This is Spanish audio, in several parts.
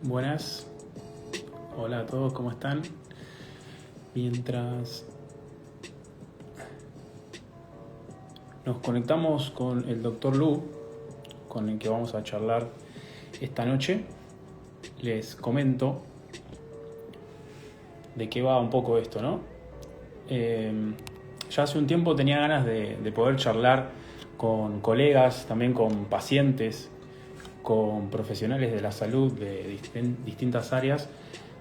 Buenas, hola a todos, ¿cómo están? Mientras nos conectamos con el doctor Lu, con el que vamos a charlar esta noche, les comento de qué va un poco esto, ¿no? Ya hace un tiempo tenía ganas de poder charlar con colegas, también con pacientes, con profesionales de la salud de distintas áreas,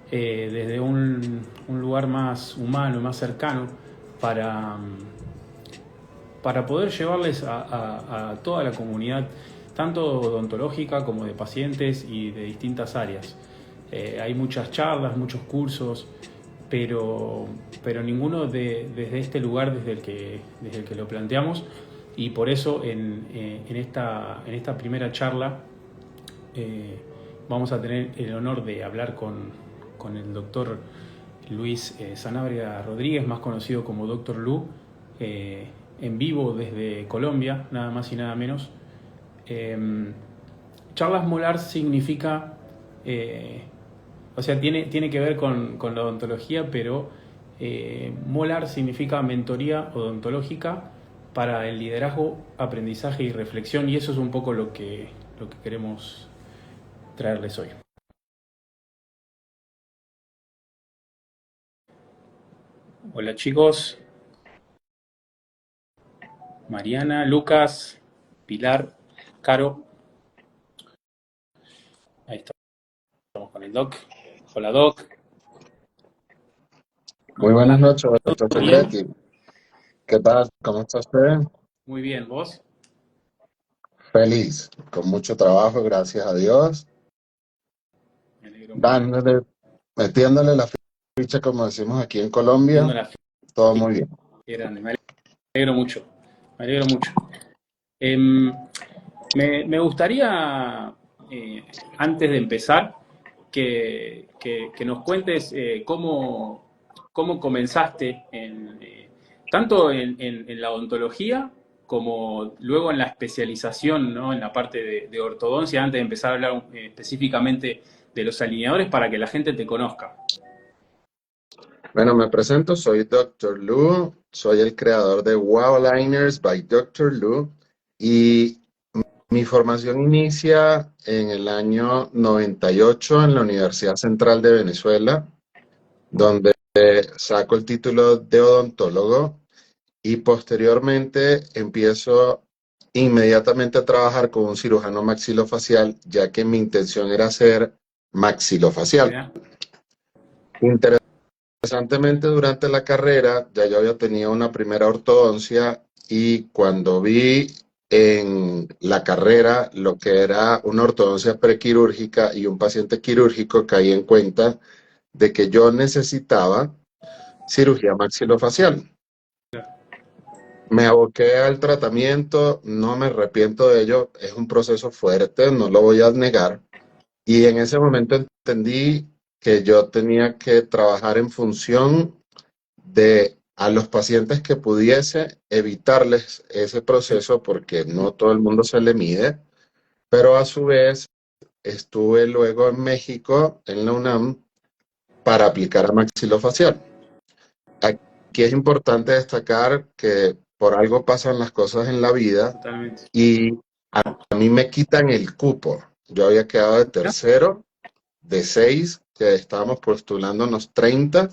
desde un lugar más humano, más cercano, para, para poder llevarles a toda la comunidad, tanto odontológica como de pacientes y de distintas áreas. Hay muchas charlas, muchos cursos, pero ninguno desde este lugar desde el que lo planteamos, y por eso en esta primera charla vamos a tener el honor de hablar con el doctor Luis Sanabria Rodríguez, más conocido como Doctor Lu, en vivo desde Colombia, nada más y nada menos. Charlas molar significa, o sea, tiene que ver con la odontología, pero molar significa mentoría odontológica para el liderazgo, aprendizaje y reflexión, y eso es un poco lo que queremos traerles hoy. Hola chicos, Mariana, Lucas, Pilar, Caro, ahí estamos con el Doc. Hola Doc, Muy buenas noches, doctor ¿todo bien? Segretti. ¿Qué tal? ¿Cómo está usted? Muy bien, ¿vos? Feliz, con mucho trabajo, gracias a Dios. Me alegro mucho. Dándole, metiéndole la ficha, como decimos aquí en Viendo Colombia, la todo ficha, muy bien. qué grande, me alegro mucho, me alegro mucho. Em, me gustaría, antes de empezar, que nos cuentes cómo comenzaste tanto en la odontología como luego en la especialización, ¿no? En la parte de ortodoncia, antes de empezar a hablar específicamente de los alineadores para que la gente te conozca. Bueno, me presento, soy Doctor Lu, soy el creador de Wow Liners by Doctor Lu y mi formación inicia en el año 98 en la Universidad Central de Venezuela, donde saco el título de odontólogo. Y posteriormente empiezo inmediatamente a trabajar con un cirujano maxilofacial, ya que mi intención era ser maxilofacial. Mira, Interesantemente, durante la carrera ya yo había tenido una primera ortodoncia y cuando vi en la carrera lo que era una ortodoncia prequirúrgica y un paciente quirúrgico, caí en cuenta de que yo necesitaba cirugía maxilofacial. Me aboqué al tratamiento, no me arrepiento de ello, es un proceso fuerte, no lo voy a negar. Y en ese momento entendí que yo tenía que trabajar en función de a los pacientes que pudiese evitarles ese proceso porque no todo el mundo se le mide, pero a su vez estuve luego en México, en la UNAM, para aplicar a maxilofacial. Aquí es importante destacar que por algo pasan las cosas en la vida totalmente. y a mí me quitan el cupo. Yo había quedado de Mira, tercero, de 6, que estábamos postulándonos 30,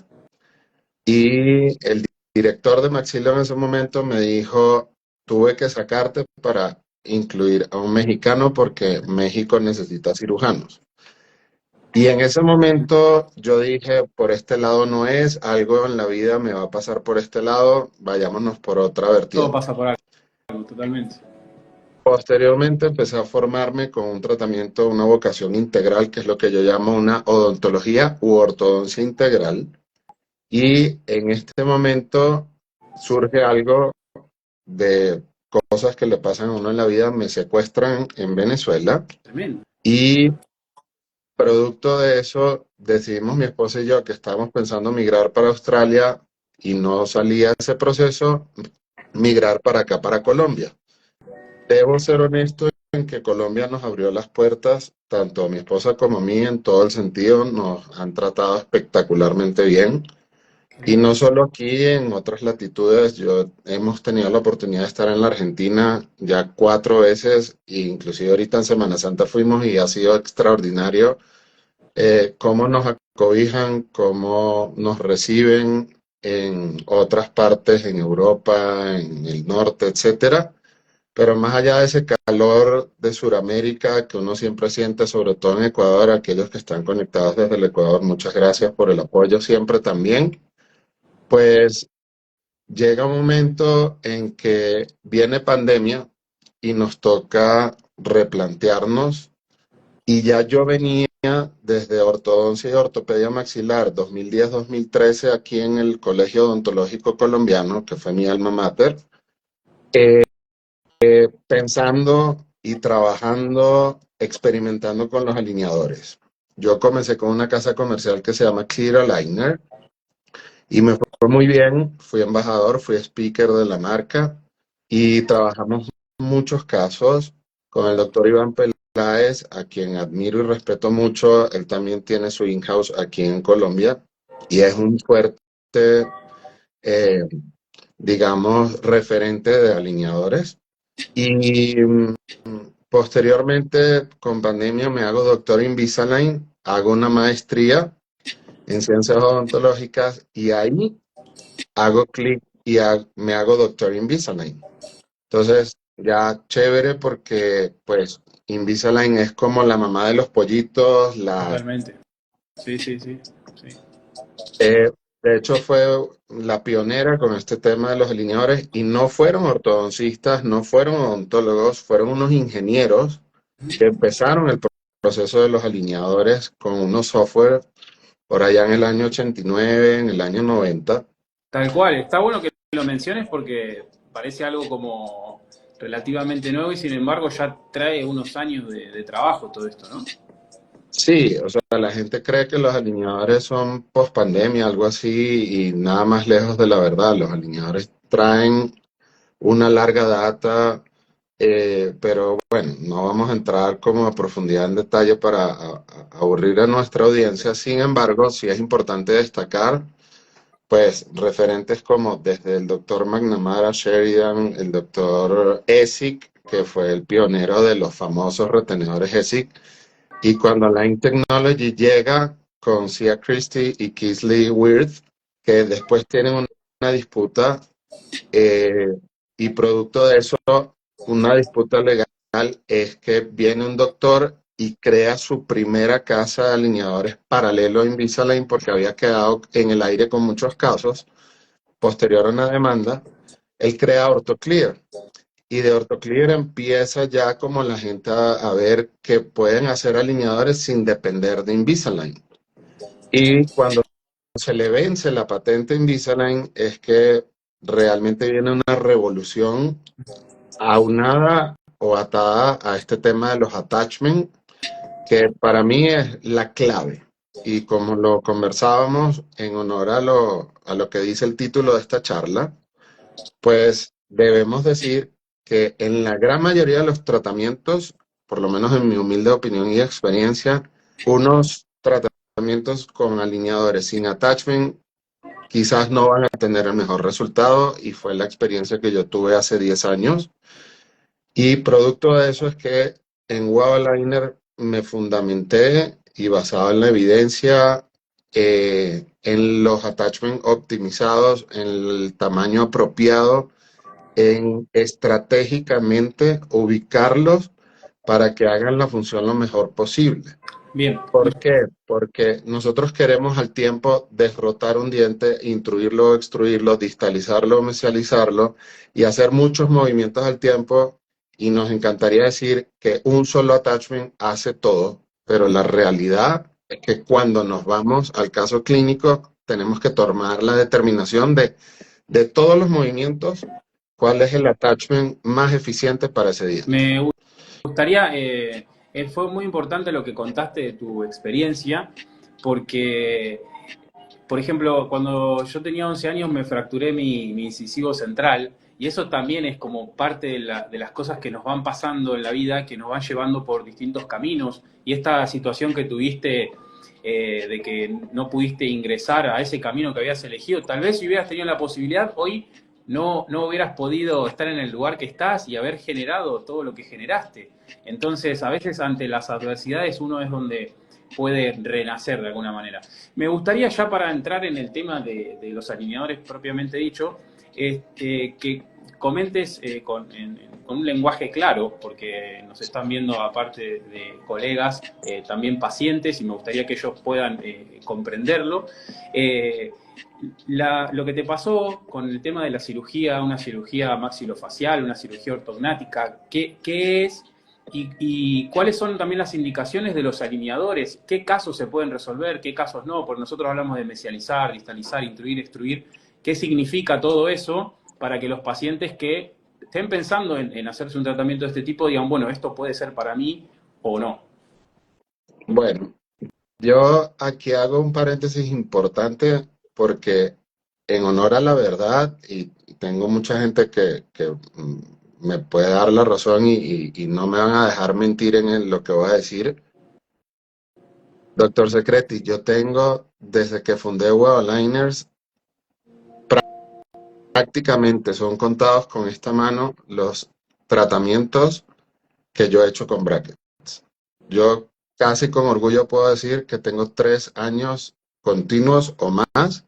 y el director de Maxilo en ese momento me dijo, tuve que sacarte para incluir a un mexicano porque México necesita cirujanos. Y en ese momento yo dije, por este lado no es, algo en la vida me va a pasar por este lado, vayámonos por otra todo vertiente. pasa por algo, totalmente. Posteriormente empecé a formarme con un tratamiento, una vocación integral, que es lo que yo llamo una odontología u ortodoncia integral. Y en este momento surge algo de cosas que le pasan a uno en la vida. Me secuestran en Venezuela Tremendo. y producto de eso decidimos mi esposa y yo, que estábamos pensando migrar para Australia y no salía ese proceso, migrar para acá, para Colombia. Debo ser honesto en que Colombia nos abrió las puertas, tanto a mi esposa como a mí, en todo el sentido, nos han tratado espectacularmente bien. Qué Y lindo. no solo aquí, en otras latitudes, hemos tenido la oportunidad de estar en la Argentina ya 4 veces, e inclusive ahorita en Semana Santa fuimos y ha sido extraordinario cómo nos acobijan, cómo nos reciben en otras partes, en Europa, en el norte, etcétera. Pero más allá de ese calor de Sudamérica que uno siempre siente, sobre todo en Ecuador, aquellos que están conectados desde el Ecuador, muchas gracias por el apoyo siempre también. Pues llega un momento en que viene pandemia y nos toca replantearnos, y ya yo venía desde ortodoncia y ortopedia maxilar 2010-2013 aquí en el Colegio Odontológico Colombiano, que fue mi alma mater, pensando y trabajando, experimentando con los alineadores. Yo comencé con una casa comercial que se llama Clear Aligner y me fue muy bien. Fui embajador, fui speaker de la marca y trabajamos muchos casos con el doctor Iván Peláez, a quien admiro y respeto mucho. Él también tiene su in-house aquí en Colombia y es un fuerte, eh, digamos, referente de alineadores. Y posteriormente, con pandemia, me hago doctor Invisalign, hago una maestría en ciencias odontológicas y ahí hago clic y me hago doctor Invisalign. Entonces, ya chévere porque, pues, Invisalign es como la mamá de los pollitos, Totalmente. Sí, sí, sí. Sí. eh, de hecho fue la pionera con este tema de los alineadores y no fueron ortodoncistas, no fueron odontólogos, fueron unos ingenieros que empezaron el proceso de los alineadores con unos software por allá en el año 89, en el año 90. Tal cual, está bueno que lo menciones porque parece algo como relativamente nuevo y sin embargo ya trae unos años de trabajo todo esto, ¿no? Sí, o sea, la gente cree que los alineadores son post pandemia, algo así, y nada más lejos de la verdad. Los alineadores traen una larga data, pero bueno, no vamos a entrar como a profundidad en detalle para aburrir a nuestra audiencia. Sin embargo, sí es importante destacar, pues, referentes como desde el doctor McNamara Sheridan, el doctor Essig, que fue el pionero de los famosos retenedores Essig, y cuando Line Technology llega con Sia Christie y Kisley Wirth, que después tienen una disputa, eh, y producto de eso, una disputa legal, es que viene un doctor y crea su primera casa de alineadores paralelo a Invisalign porque había quedado en el aire con muchos casos. Posterior a una demanda, él crea OrthoClear. Y de OrthoClear empieza ya como la gente a ver que pueden hacer alineadores sin depender de Invisalign. Y cuando se le vence la patente Invisalign es que realmente viene una revolución aunada o atada a este tema de los attachments, que para mí es la clave. Y como lo conversábamos en honor a lo que dice el título de esta charla, pues debemos decir que en la gran mayoría de los tratamientos, por lo menos en mi humilde opinión y experiencia, unos tratamientos con alineadores sin attachment quizás no van a tener el mejor resultado, y fue la experiencia que yo tuve hace 10 años. Y producto de eso es que en Wavaliner me fundamenté y basado en la evidencia, en los attachments optimizados, en el tamaño apropiado, en estratégicamente ubicarlos para que hagan la función lo mejor posible. Bien, ¿Por qué? Porque nosotros queremos al tiempo derrotar un diente, intruirlo, extruirlo, distalizarlo, mesializarlo y hacer muchos movimientos al tiempo. Y nos encantaría decir que un solo attachment hace todo, pero la realidad es que cuando nos vamos al caso clínico tenemos que tomar la determinación de todos los movimientos, cuál es el attachment más eficiente para ese diente. me gustaría, fue muy importante lo que contaste de tu experiencia porque, por ejemplo, cuando yo tenía 11 años me fracturé mi incisivo central Y eso también es como parte de las cosas que nos van pasando en la vida, que nos van llevando por distintos caminos. Y esta situación que tuviste de que no pudiste ingresar a ese camino que habías elegido, tal vez si hubieras tenido la posibilidad, hoy no hubieras podido estar en el lugar que estás y haber generado todo lo que generaste. Entonces, a veces ante las adversidades uno es donde puede renacer de alguna manera. Me gustaría ya para entrar en el tema de los alineadores propiamente dicho, que comentes con un lenguaje claro, porque nos están viendo aparte de colegas, también pacientes, y me gustaría que ellos puedan comprenderlo. Eh, lo que te pasó con el tema de la cirugía, una cirugía maxilofacial, una cirugía ortognática, ¿qué es? Y cuáles son también las indicaciones de los alineadores, qué casos se pueden resolver, qué casos no, porque nosotros hablamos de mesializar, distalizar, intruir, extruir, qué significa todo eso para que los pacientes que estén pensando en hacerse un tratamiento de este tipo digan, bueno, esto puede ser para mí o no. Bueno, yo aquí hago un paréntesis importante porque en honor a la verdad, y tengo mucha gente que me puede dar la razón y no me van a dejar mentir en lo que voy a decir. Doctor Secreti, yo tengo, desde que fundé Webaligners, prácticamente son contados con esta mano los tratamientos que yo he hecho con brackets. Yo casi con orgullo puedo decir que tengo 3 años continuos o más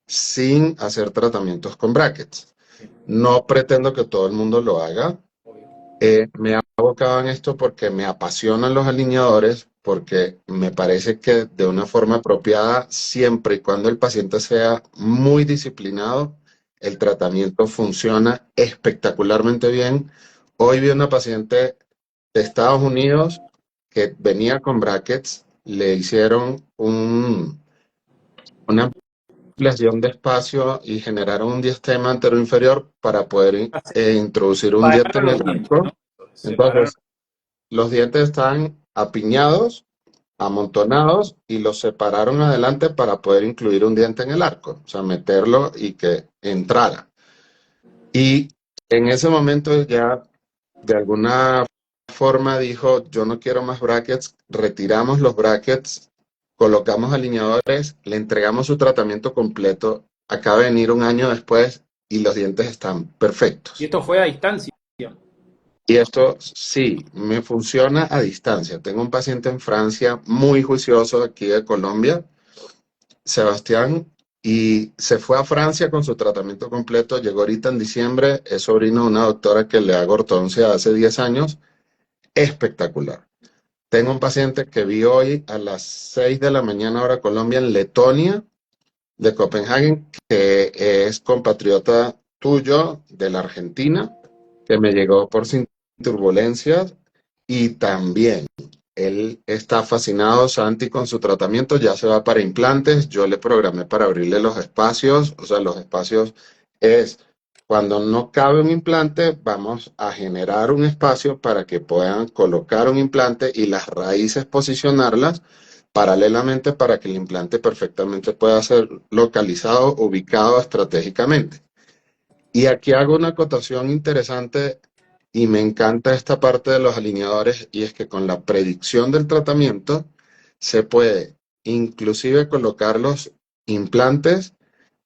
sin hacer tratamientos con brackets. No pretendo que todo el mundo lo haga. Me he abocado en esto porque me apasionan los alineadores, porque me parece que de una forma apropiada, siempre y cuando el paciente sea muy disciplinado, el tratamiento funciona espectacularmente bien. Hoy vi una paciente de Estados Unidos que venía con brackets, le hicieron una ampliación de espacio y generaron un diastema anteroinferior para poder introducir un diente Separaron en los el dientes, arco. ¿no? Separaron. Entonces, los dientes están apiñados, amontonados y los separaron adelante para poder incluir un diente en el arco, o sea, meterlo y que entrara. Y en ese momento ya de alguna forma dijo, yo no quiero más brackets, retiramos los brackets, colocamos alineadores, le entregamos su tratamiento completo, acaba de venir un año después y los dientes están Y perfectos. esto fue a distancia. Y esto sí, me funciona a distancia. Tengo un paciente en Francia muy juicioso aquí de Colombia, Sebastián, y se fue a Francia con su tratamiento completo. Llegó ahorita en diciembre, es sobrino de una doctora que le hago ortodoncia hace 10 años. Espectacular. Tengo un paciente que vi hoy a las 6 de la mañana hora Colombia en Letonia, de Copenhague, que es compatriota tuyo de la Argentina, que me llegó por sin turbulencias y también él está fascinado, Santi, con su tratamiento, ya se va para implantes, yo le programé para abrirle los espacios, o sea, los espacios es cuando no cabe un implante, vamos a generar un espacio para que puedan colocar un implante y las raíces posicionarlas paralelamente para que el implante perfectamente pueda ser localizado, ubicado estratégicamente. Y aquí hago una acotación interesante y me encanta esta parte de los alineadores y es que con la predicción del tratamiento se puede inclusive colocar los implantes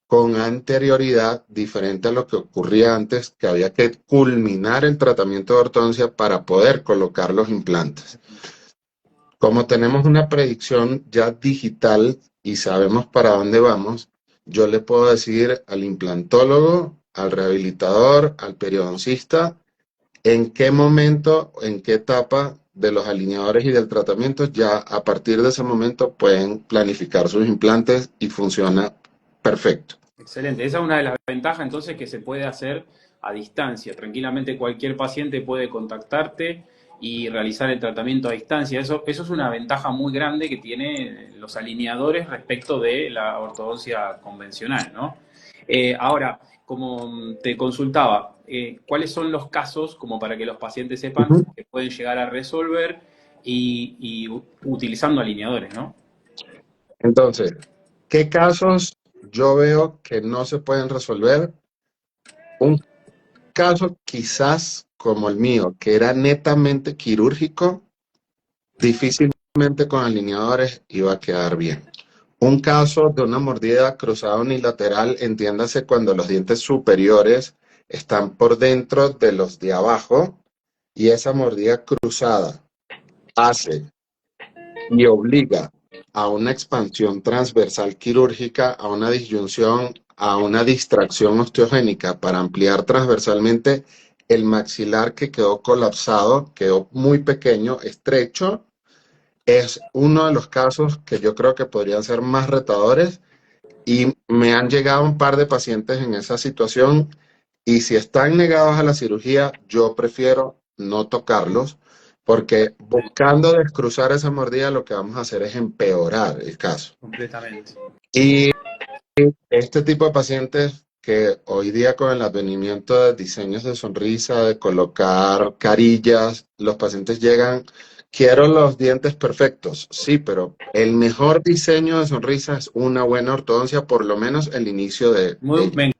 con anterioridad diferente a lo que ocurría antes, que había que culminar el tratamiento de ortodoncia para poder colocar los implantes. Como tenemos una predicción ya digital y sabemos para dónde vamos, yo le puedo decir al implantólogo, al rehabilitador, al periodoncista, en qué momento, en qué etapa de los alineadores y del tratamiento, ya a partir de ese momento pueden planificar sus implantes y funciona perfecto. Excelente. Esa es una de las ventajas entonces que se puede hacer a distancia. Tranquilamente cualquier paciente puede contactarte y realizar el tratamiento a distancia. Eso es una ventaja muy grande que tienen los alineadores respecto de la ortodoncia convencional, ¿no? Ahora, como te consultaba, ¿cuáles son los casos, como para que los pacientes sepan, Ujú. que pueden llegar a resolver y utilizando alineadores, ¿no? Entonces, ¿qué casos yo veo que no se pueden resolver? caso quizás como el mío, que era netamente quirúrgico, difícilmente con alineadores iba a quedar bien. Un caso de una mordida cruzada unilateral, entiéndase cuando los dientes superiores están por dentro de los de abajo y esa mordida cruzada hace y obliga a una expansión transversal quirúrgica, a una disyunción, a una distracción osteogénica para ampliar transversalmente el maxilar que quedó colapsado, quedó muy pequeño, estrecho. Es uno de los casos que yo creo que podrían ser más retadores y me han llegado un par de pacientes en esa situación y si están negados a la cirugía, yo prefiero no tocarlos porque buscando descruzar esa mordida lo que vamos a hacer es empeorar el caso. Completamente. Y este tipo de pacientes que hoy día con el advenimiento de diseños de sonrisa, de colocar carillas, los pacientes llegan, quiero los dientes perfectos, sí, pero el mejor diseño de sonrisa es una buena ortodoncia, por lo menos el inicio de ello. Me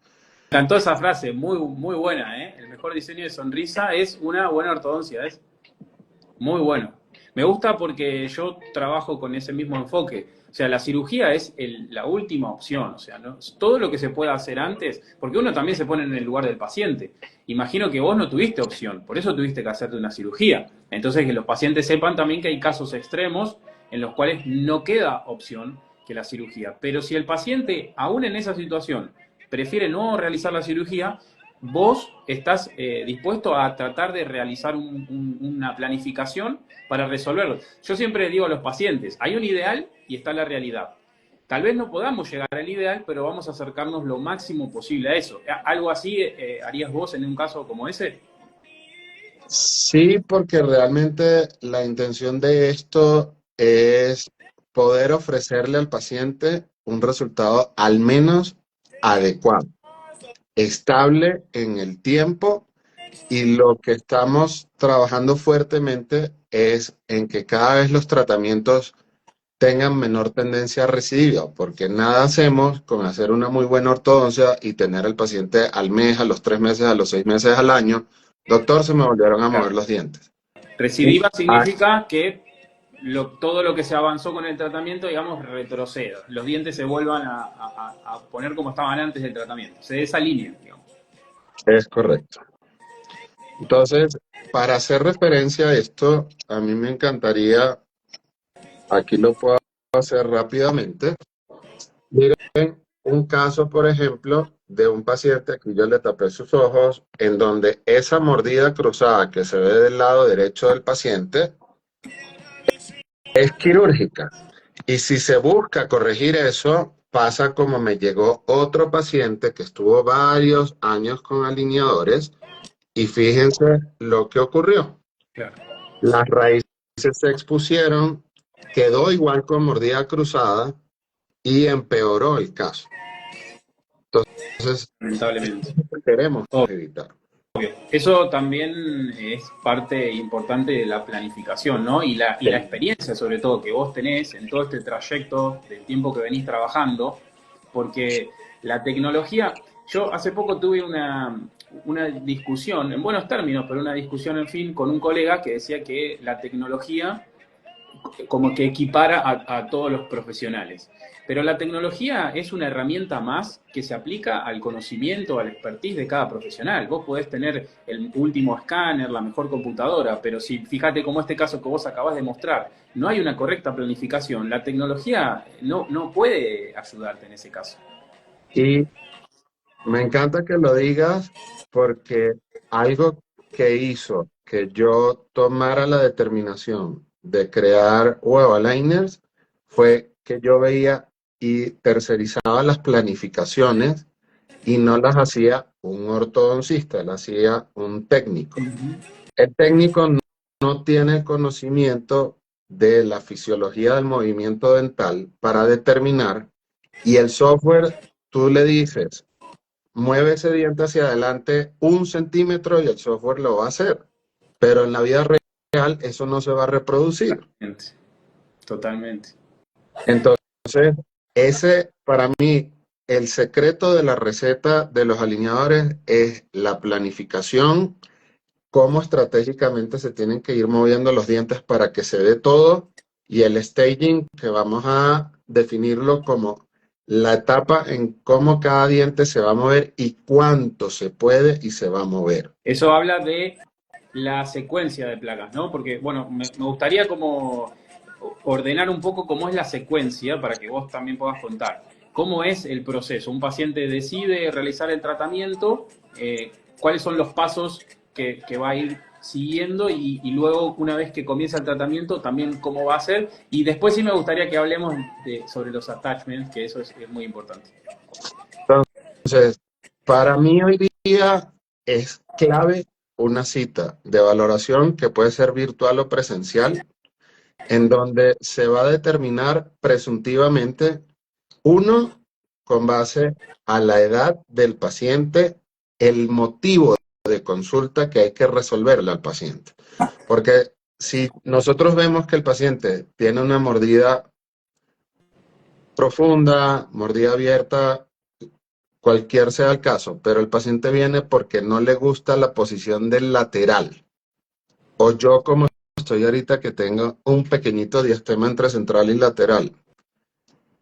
encantó esa frase, muy buena, ¿eh? El mejor diseño de sonrisa es una buena ortodoncia, es muy bueno. Me gusta porque yo trabajo con ese mismo enfoque. O sea, la cirugía es la última opción. O sea, ¿no? Todo lo que se pueda hacer antes, porque uno también se pone en el lugar del paciente. Imagino que vos no tuviste opción, por eso tuviste que hacerte una cirugía. Entonces, que los pacientes sepan también que hay casos extremos en los cuales no queda opción que la cirugía. Pero si el paciente, aún en esa situación, prefiere no realizar la cirugía, vos estás dispuesto a tratar de realizar una planificación para resolverlo. Yo siempre digo a los pacientes, hay un ideal y está la realidad. Tal vez no podamos llegar al ideal, pero vamos a acercarnos lo máximo posible a eso. ¿Algo así harías vos en un caso como ese? Sí, porque realmente la intención de esto es poder ofrecerle al paciente un resultado al menos adecuado, estable en el tiempo y lo que estamos trabajando fuertemente es en que cada vez los tratamientos tengan menor tendencia a recidiva, porque nada hacemos con hacer una muy buena ortodoncia y tener al paciente al mes, a los 3 meses, a los 6 meses, al año. Doctor, se me volvieron a mover Claro. los dientes. Sí. Recidiva significa que todo lo que se avanzó con el tratamiento, digamos, retroceda. Los dientes se vuelvan a poner como estaban antes del tratamiento. Se desalineen, digamos. Es correcto. Entonces, para hacer referencia a esto, a mí me encantaría, aquí lo puedo hacer rápidamente. Miren un caso, por ejemplo, de un paciente, aquí yo le tapé sus ojos, en donde esa mordida cruzada que se ve del lado derecho del paciente es quirúrgica. Y si se busca corregir eso, pasa como me llegó otro paciente que estuvo varios años con alineadores y fíjense lo que ocurrió. Claro. Las raíces se expusieron, quedó igual con mordida cruzada y empeoró el caso. Entonces, Lamentablemente. queremos Obvio. evitar. Eso también es parte importante de la planificación, ¿no? Y la experiencia, sobre todo, que vos tenés en todo este trayecto del tiempo que venís trabajando, porque la tecnología, yo hace poco tuve una discusión, en buenos términos, pero una discusión, en fin, con un colega que decía que la tecnología como que equipara a todos los profesionales. Pero la tecnología es una herramienta más que se aplica al conocimiento, al expertise de cada profesional. Vos podés tener el último escáner, la mejor computadora, pero si fíjate como este caso que vos acabás de mostrar, no hay una correcta planificación, la tecnología no puede ayudarte en ese caso. Y me encanta que lo digas porque algo que hizo que yo tomara la determinación de crear Web Aligners fue que yo veía y tercerizaba las planificaciones y no las hacía un ortodoncista, las hacía un técnico. El técnico no tiene conocimiento de la fisiología del movimiento dental para determinar y el software, tú le dices, mueve ese diente hacia adelante 1 centímetro y el software lo va a hacer. Pero en la vida real eso no se va a reproducir. Totalmente. Entonces, ese para mí el secreto de la receta de los alineadores es la planificación, cómo estratégicamente se tienen que ir moviendo los dientes para que se dé todo, y el staging, que vamos a definirlo como la etapa en cómo cada diente se va a mover y cuánto se puede y se va a mover. Eso habla de la secuencia de placas, ¿no? Porque, bueno, me gustaría como ordenar un poco cómo es la secuencia para que vos también puedas contar. ¿Cómo es el proceso? Un paciente decide realizar el tratamiento, cuáles son los pasos que va a ir siguiendo y luego, una vez que comienza el tratamiento, también cómo va a ser. Y después sí me gustaría que hablemos sobre los attachments, que eso es muy importante. Entonces, para mí hoy día es clave una cita de valoración que puede ser virtual o presencial, en donde se va a determinar presuntivamente, uno, con base a la edad del paciente, el motivo de consulta que hay que resolverle al paciente. Porque si nosotros vemos que el paciente tiene una mordida profunda, mordida abierta, cualquier sea el caso, pero el paciente viene porque no le gusta la posición del lateral, o yo como estoy ahorita que tengo un pequeñito diastema entre central y lateral,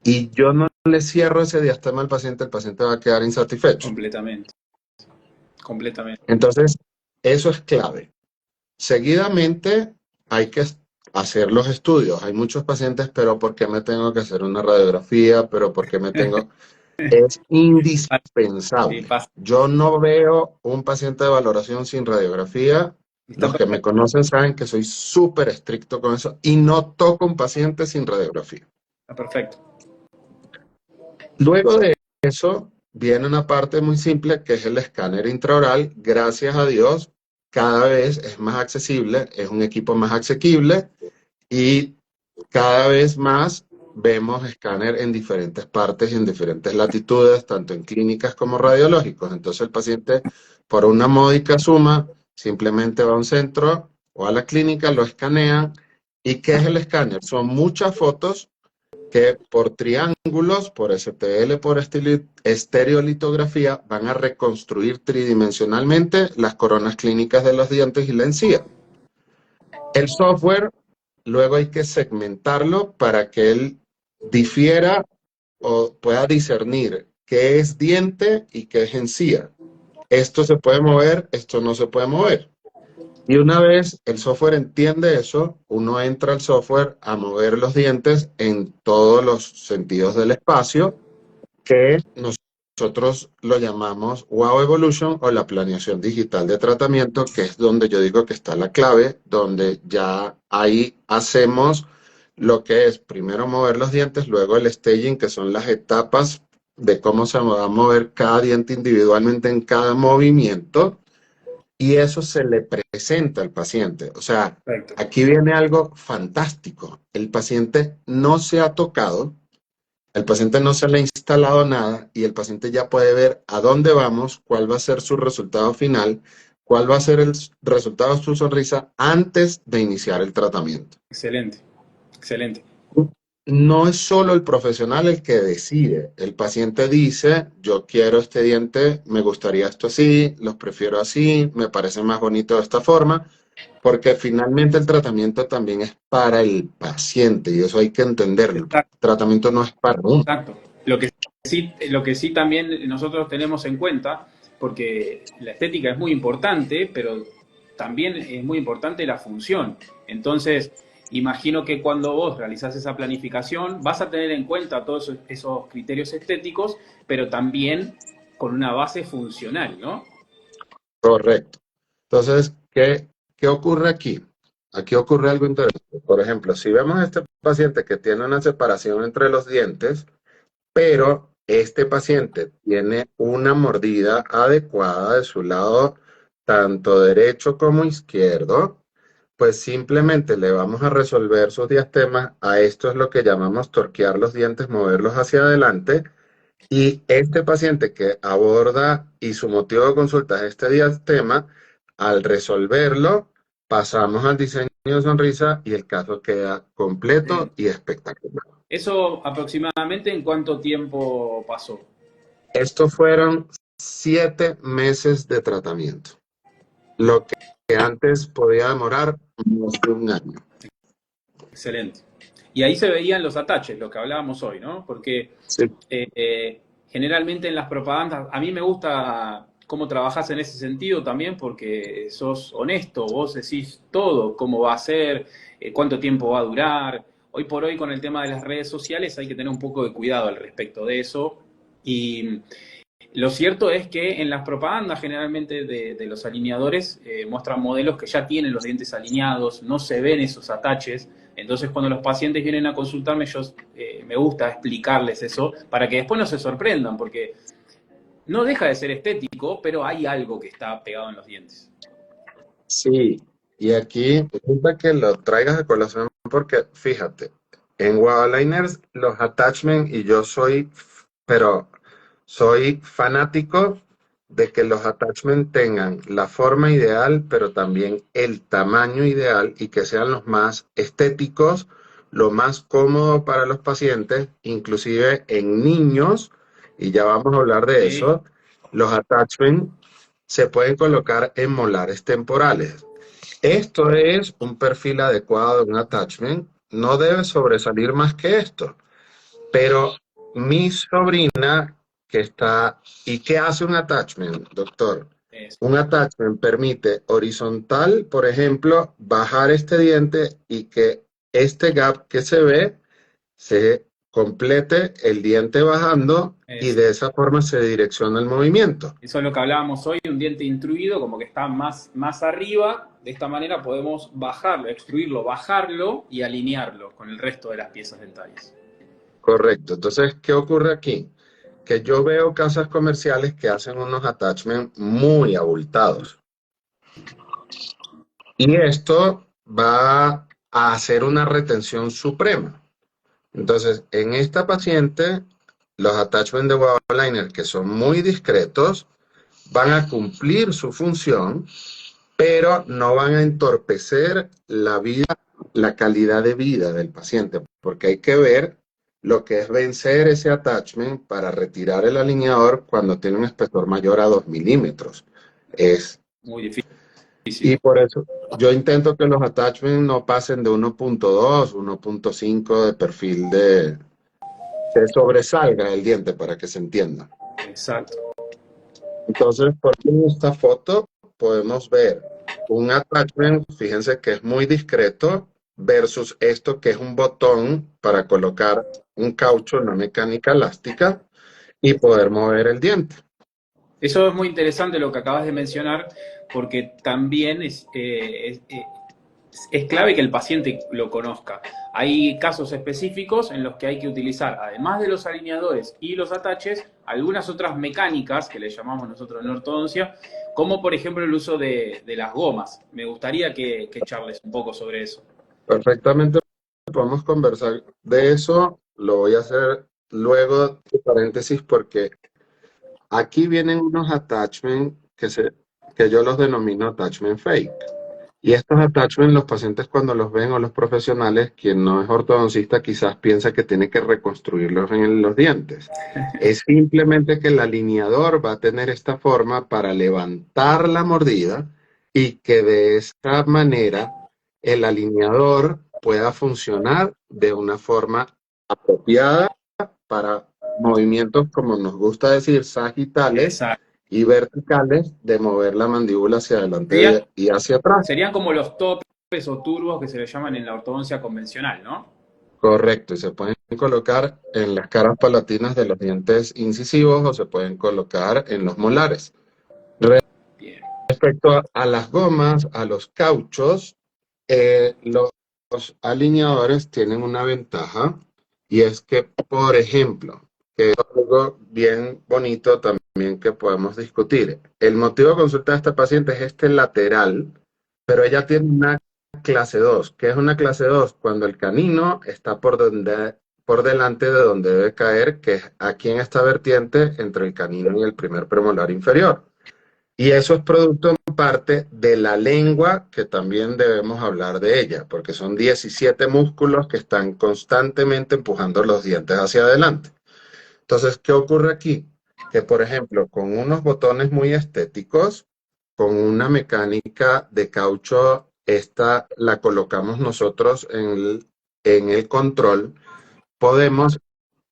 y yo no le cierro ese diastema al paciente, el paciente va a quedar insatisfecho. Completamente, completamente. Entonces, eso es clave. Seguidamente, hay que hacer los estudios. Hay muchos pacientes, pero ¿por qué me tengo que hacer una radiografía? ¿Pero por qué me tengo...? Es Sí, indispensable. pasa. Yo no veo un paciente de valoración sin radiografía. Está Los que me perfecto. conocen saben que soy súper estricto con eso y no toco un paciente sin radiografía. Está perfecto. Luego de eso viene una parte muy simple que es el escáner intraoral. Gracias a Dios, cada vez es más accesible, es un equipo más asequible y cada vez más vemos escáner en diferentes partes y en diferentes latitudes, tanto en clínicas como radiológicos. Entonces el paciente, por una módica suma, simplemente va a un centro o a la clínica, lo escanean. ¿Y qué es el escáner? Son muchas fotos que por triángulos, por STL, por estereolitografía, van a reconstruir tridimensionalmente las coronas clínicas de los dientes y la encía. El software, luego hay que segmentarlo para que él difiera o pueda discernir qué es diente y qué es encía. Esto se puede mover, esto no se puede mover. Y una vez el software entiende eso, uno entra al software a mover los dientes en todos los sentidos del espacio, que nosotros lo llamamos Wow Evolution o la planeación digital de tratamiento, que es donde yo digo que está la clave, donde ya ahí hacemos lo que es primero mover los dientes, luego el staging, que son las etapas de cómo se va a mover cada diente individualmente en cada movimiento, y eso se le presenta al paciente. O sea, Perfecto. aquí viene algo fantástico. El paciente no se ha tocado, el paciente no se le ha instalado nada y el paciente ya puede ver a dónde vamos, cuál va a ser su resultado final, cuál va a ser el resultado de su sonrisa antes de iniciar el tratamiento. Excelente, excelente. No es solo el profesional el que decide. El paciente dice, yo quiero este diente, me gustaría esto así, los prefiero así, me parece más bonito de esta forma, porque finalmente el tratamiento también es para el paciente y eso hay que entenderlo. Exacto. El tratamiento no es para uno. Exacto. Lo que sí también nosotros tenemos en cuenta, porque la estética es muy importante, pero también es muy importante la función. Entonces, imagino que cuando vos realizás esa planificación, vas a tener en cuenta todos esos criterios estéticos, pero también con una base funcional, ¿no? Correcto. Entonces, ¿qué ocurre aquí? Aquí ocurre algo interesante. Por ejemplo, si vemos a este paciente que tiene una separación entre los dientes, pero este paciente tiene una mordida adecuada de su lado, tanto derecho como izquierdo, pues simplemente le vamos a resolver sus diastemas. A esto es lo que llamamos torquear los dientes, moverlos hacia adelante. Y este paciente que aborda y su motivo de consulta es este diastema, al resolverlo, pasamos al diseño de sonrisa y el caso queda completo y espectacular. ¿Eso aproximadamente en cuánto tiempo pasó? Estos fueron 7 meses de tratamiento, lo que antes podía demorar más de un año. Excelente. Y ahí se veían los ataches, lo que hablábamos hoy, ¿no? Porque Sí, generalmente en las propagandas, a mí me gusta cómo trabajás en ese sentido también porque sos honesto, vos decís todo, cómo va a ser, cuánto tiempo va a durar. Hoy por hoy con el tema de las redes sociales hay que tener un poco de cuidado al respecto de eso. Y lo cierto es que en las propagandas generalmente de los alineadores muestran modelos que ya tienen los dientes alineados, no se ven esos ataches. Entonces cuando los pacientes vienen a consultarme, yo me gusta explicarles eso para que después no se sorprendan, porque no deja de ser estético, pero hay algo que está pegado en los dientes. sí. Y aquí, resulta que lo traigas a colación porque, fíjate, en Wavaliners los attachments, y yo soy, pero soy fanático de que los attachments tengan la forma ideal, pero también el tamaño ideal y que sean los más estéticos, lo más cómodo para los pacientes, inclusive en niños, y ya vamos a hablar de Sí, eso, los attachments se pueden colocar en molares temporales. Esto es un perfil adecuado de un attachment, no debe sobresalir más que esto. Pero mi sobrina que está, ¿y qué hace un attachment, doctor? eso. Un attachment permite horizontal, por ejemplo, bajar este diente y que este gap que se ve se complete el diente bajando y Eso. de esa forma se direcciona el movimiento. Eso es lo que hablábamos hoy, un diente intruido, como que está más arriba. De esta manera podemos bajarlo, extruirlo, bajarlo y alinearlo con el resto de las piezas dentarias. Correcto. Entonces, ¿qué ocurre aquí? Que yo veo casas comerciales que hacen unos attachments muy abultados. Y esto va a hacer una retención suprema. Entonces, en esta paciente, los attachments de Wava Liner, que son muy discretos, van a cumplir su función, pero no van a entorpecer la vida, la calidad de vida del paciente, porque hay que ver lo que es vencer ese attachment para retirar el alineador cuando tiene un espesor mayor a 2 milímetros. Es Muy Y difícil. por eso yo intento que los attachments no pasen de 1.2, 1.5 de perfil de que sobresalga el diente para que se entienda. Exacto. Entonces, por aquí en esta foto podemos ver un attachment, fíjense que es muy discreto, versus esto que es un botón para colocar un caucho en una mecánica elástica y poder mover el diente. Eso es muy interesante lo que acabas de mencionar, porque también es clave que el paciente lo conozca. Hay casos específicos en los que hay que utilizar, además de los alineadores y los ataches, algunas otras mecánicas que le llamamos nosotros en ortodoncia, como por ejemplo el uso de las gomas. Me gustaría que charles un poco sobre eso. Perfectamente podemos conversar de eso, lo voy a hacer luego de paréntesis porque aquí vienen unos attachments que yo los denomino attachment fake. Y estos attachments los pacientes cuando los ven o los profesionales, quien no es ortodoncista quizás piensa que tiene que reconstruirlos en los dientes. Es simplemente que el alineador va a tener esta forma para levantar la mordida y que de esta manera el alineador pueda funcionar de una forma apropiada para movimientos, como nos gusta decir, sagitales Exacto. y verticales de mover la mandíbula hacia Serían, adelante y hacia atrás. serían como los topes o turbos que se le llaman en la ortodoncia convencional, ¿no? Correcto, y se pueden colocar en las caras palatinas de los dientes incisivos o se pueden colocar en los molares. Bien. Respecto a las gomas, a los cauchos, los alineadores tienen una ventaja y es que, por ejemplo, que es algo bien bonito también que podemos discutir. El motivo de consulta de esta paciente es este lateral, pero ella tiene una clase 2. ¿Qué es una clase 2? Cuando el canino está por delante de donde debe caer, que es aquí en esta vertiente entre el canino y el primer premolar inferior. Y eso es producto en parte de la lengua, que también debemos hablar de ella, porque son 17 músculos que están constantemente empujando los dientes hacia adelante. Entonces, ¿qué ocurre aquí? que, por ejemplo, con unos botones muy estéticos, con una mecánica de caucho, esta la colocamos nosotros en el control, podemos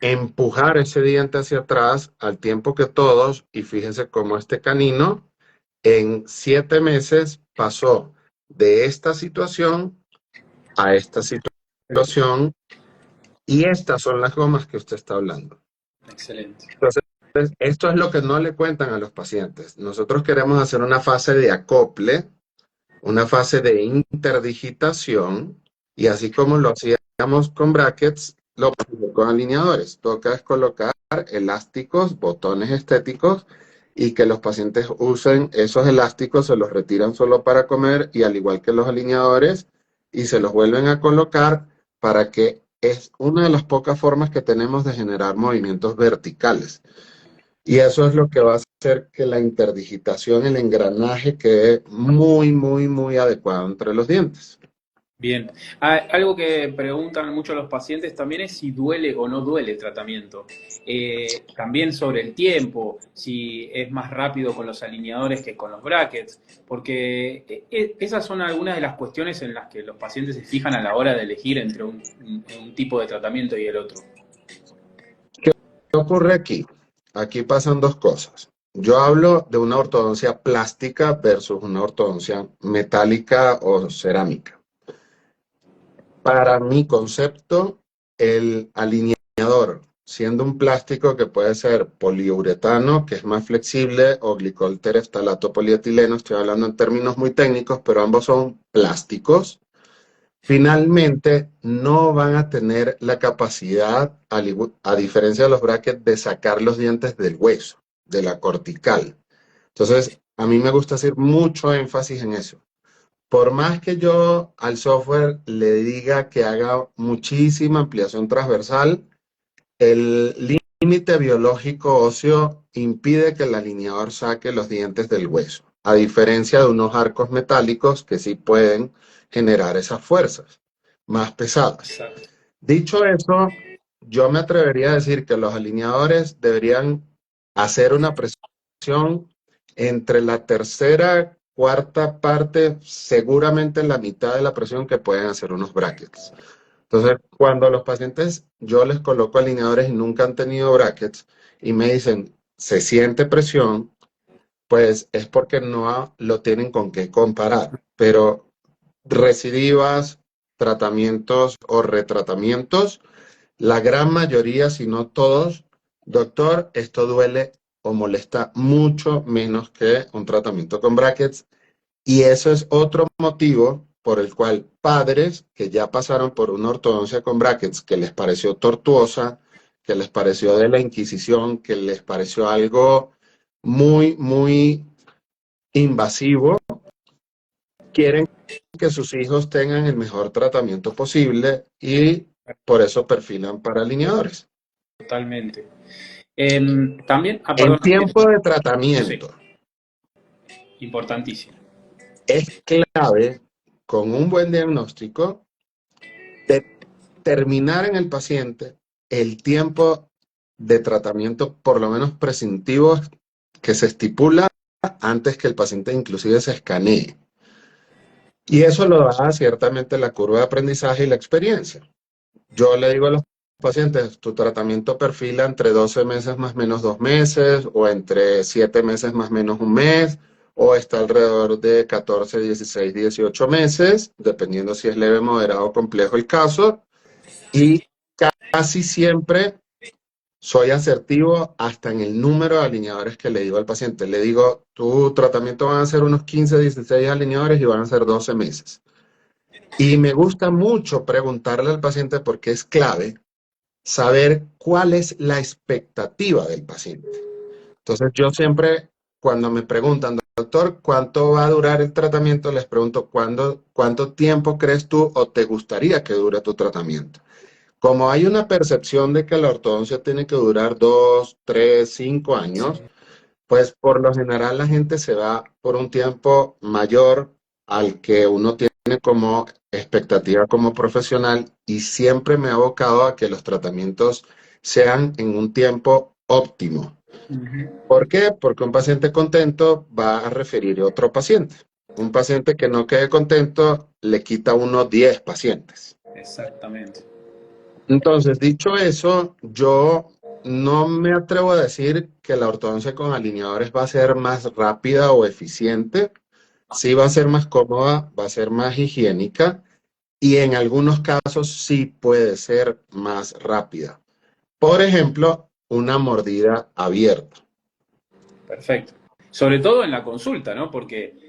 empujar ese diente hacia atrás al tiempo que todos, y fíjense cómo este canino en 7 meses pasó de esta situación a esta situación, y estas son las gomas que usted está hablando. Excelente. Entonces, esto es lo que no le cuentan a los pacientes. Nosotros queremos hacer una fase de acople, una fase de interdigitación, y así como lo hacíamos con brackets, lo vamos a hacer con alineadores. Toca es colocar elásticos, botones estéticos, y que los pacientes usen esos elásticos, se los retiran solo para comer, y al igual que los alineadores, y se los vuelven a colocar para que es una de las pocas formas que tenemos de generar movimientos verticales. Y eso es lo que va a hacer que la interdigitación, el engranaje, quede muy, muy, muy adecuado entre los dientes. Bien. Ah, algo que preguntan mucho los pacientes también es si duele o no duele el tratamiento. También sobre el tiempo, si es más rápido con los alineadores que con los brackets, porque esas son algunas de las cuestiones en las que los pacientes se fijan a la hora de elegir entre un tipo de tratamiento y el otro. ¿Qué ocurre aquí? Aquí pasan dos cosas. Yo hablo de una ortodoncia plástica versus una ortodoncia metálica o cerámica. Para mi concepto, el alineador, siendo un plástico que puede ser poliuretano, que es más flexible, o glicol tereftalato polietileno, estoy hablando en términos muy técnicos, pero ambos son plásticos, finalmente no van a tener la capacidad, a diferencia de los brackets, de sacar los dientes del hueso, de la cortical. Entonces, a mí me gusta hacer mucho énfasis en eso. Por más que yo al software le diga que haga muchísima ampliación transversal, el límite biológico óseo impide que el alineador saque los dientes del hueso, a diferencia de unos arcos metálicos que sí pueden generar esas fuerzas más pesadas. Exacto. Dicho eso, yo me atrevería a decir que los alineadores deberían hacer una presión entre la tercera, cuarta parte, seguramente la mitad de la presión que pueden hacer unos brackets. Entonces, cuando a los pacientes yo les coloco alineadores y nunca han tenido brackets y me dicen, se siente presión, pues es porque no lo tienen con qué comparar. Pero recidivas, tratamientos o retratamientos, la gran mayoría, si no todos, doctor, esto duele o molesta mucho menos que un tratamiento con brackets. Y eso es otro motivo por el cual padres que ya pasaron por una ortodoncia con brackets que les pareció tortuosa, que les pareció de la Inquisición, que les pareció algo muy, muy invasivo, quieren que sus hijos tengan el mejor tratamiento posible y por eso perfilan para alineadores. Totalmente. También, En perdón, tiempo de sí, tratamiento, importantísimo. es clave, con un buen diagnóstico, determinar en el paciente el tiempo de tratamiento, por lo menos prescintivo, que se estipula antes que el paciente inclusive se escanee. Y eso lo da ciertamente la curva de aprendizaje y la experiencia. Yo le digo a los pacientes, tu tratamiento perfila entre 12 meses más o menos 2 meses, o entre 7 meses más o menos un mes, o está alrededor de 14, 16, 18 meses, dependiendo si es leve, moderado o complejo el caso. Y casi siempre soy asertivo hasta en el número de alineadores que le digo al paciente. Le digo, tu tratamiento van a ser unos 15, 16 alineadores y van a ser 12 meses. Y me gusta mucho preguntarle al paciente porque es clave saber cuál es la expectativa del paciente. Entonces yo siempre, cuando me preguntan, doctor, ¿cuánto va a durar el tratamiento? Les pregunto, ¿cuánto tiempo crees tú o te gustaría que dure tu tratamiento? Como hay una percepción de que la ortodoncia tiene que durar 2, 3, 5 años, Sí. pues por lo general la gente se va por un tiempo mayor al que uno tiene como expectativa como profesional, y siempre me he abocado a que los tratamientos sean en un tiempo óptimo. Ujú. ¿Por qué? Porque un paciente contento va a referir a otro paciente. Un paciente que no quede contento le quita unos 10 pacientes. Exactamente. Entonces, dicho eso, yo no me atrevo a decir que la ortodoncia con alineadores va a ser más rápida o eficiente. Sí va a ser más cómoda, va a ser más higiénica y en algunos casos sí puede ser más rápida. Por ejemplo, una mordida abierta. Perfecto. Sobre todo en la consulta, ¿no? Porque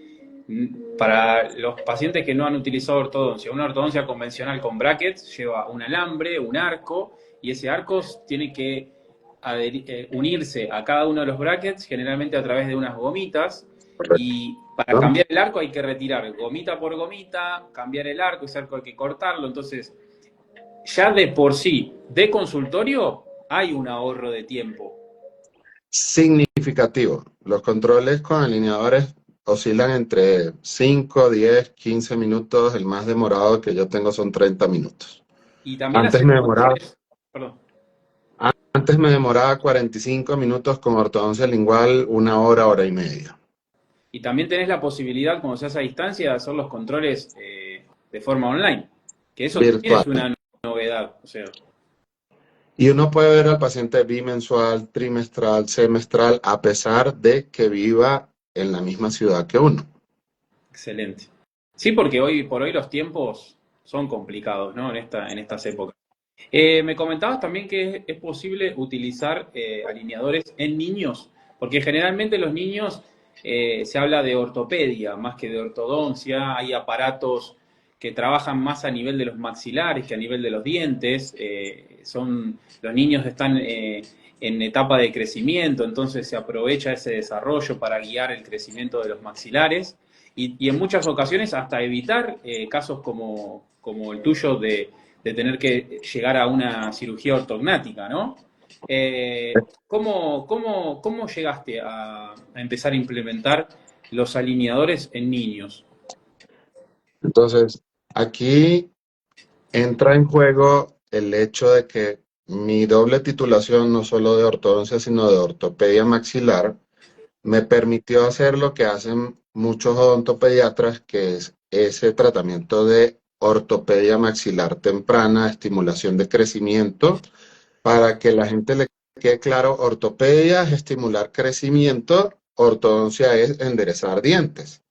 para los pacientes que no han utilizado ortodoncia, una ortodoncia convencional con brackets lleva un alambre, un arco, y ese arco tiene que unirse a cada uno de los brackets, generalmente a través de unas gomitas, Correcto, y para ¿no? cambiar el arco hay que retirar gomita por gomita, cambiar el arco, ese arco hay que cortarlo, entonces ya de por sí, de consultorio, hay un ahorro de tiempo. Significativo. Los controles con alineadores oscilan entre 5, 10, 15 minutos. El más demorado que yo tengo son 30 minutos. Y también Antes hacer me demoraba, controles, perdón, antes me demoraba 45 minutos con ortodoncia lingual, una hora, hora y media. y también tenés la posibilidad, como se hace a distancia, de hacer los controles de forma online, que eso también es Virtual. una novedad. O sea, Y uno puede ver al paciente bimensual, trimestral, semestral, a pesar de que viva en la misma ciudad que uno. excelente. Sí, porque hoy por hoy los tiempos son complicados, ¿no? En estas épocas. Me comentabas también que es posible utilizar alineadores en niños, porque generalmente los niños se habla de ortopedia más que de ortodoncia, hay aparatos que trabajan más a nivel de los maxilares que a nivel de los dientes, los niños están en etapa de crecimiento, entonces se aprovecha ese desarrollo para guiar el crecimiento de los maxilares y en muchas ocasiones hasta evitar casos como el tuyo de tener que llegar a una cirugía ortognática, ¿no? ¿Cómo llegaste a empezar a implementar los alineadores en niños? Entonces, aquí entra en juego el hecho de que mi doble titulación, no solo de ortodoncia, sino de ortopedia maxilar, me permitió hacer lo que hacen muchos odontopediatras, que es ese tratamiento de ortopedia maxilar temprana, estimulación de crecimiento, para que la gente le quede claro, ortopedia es estimular crecimiento, ortodoncia es enderezar dientes.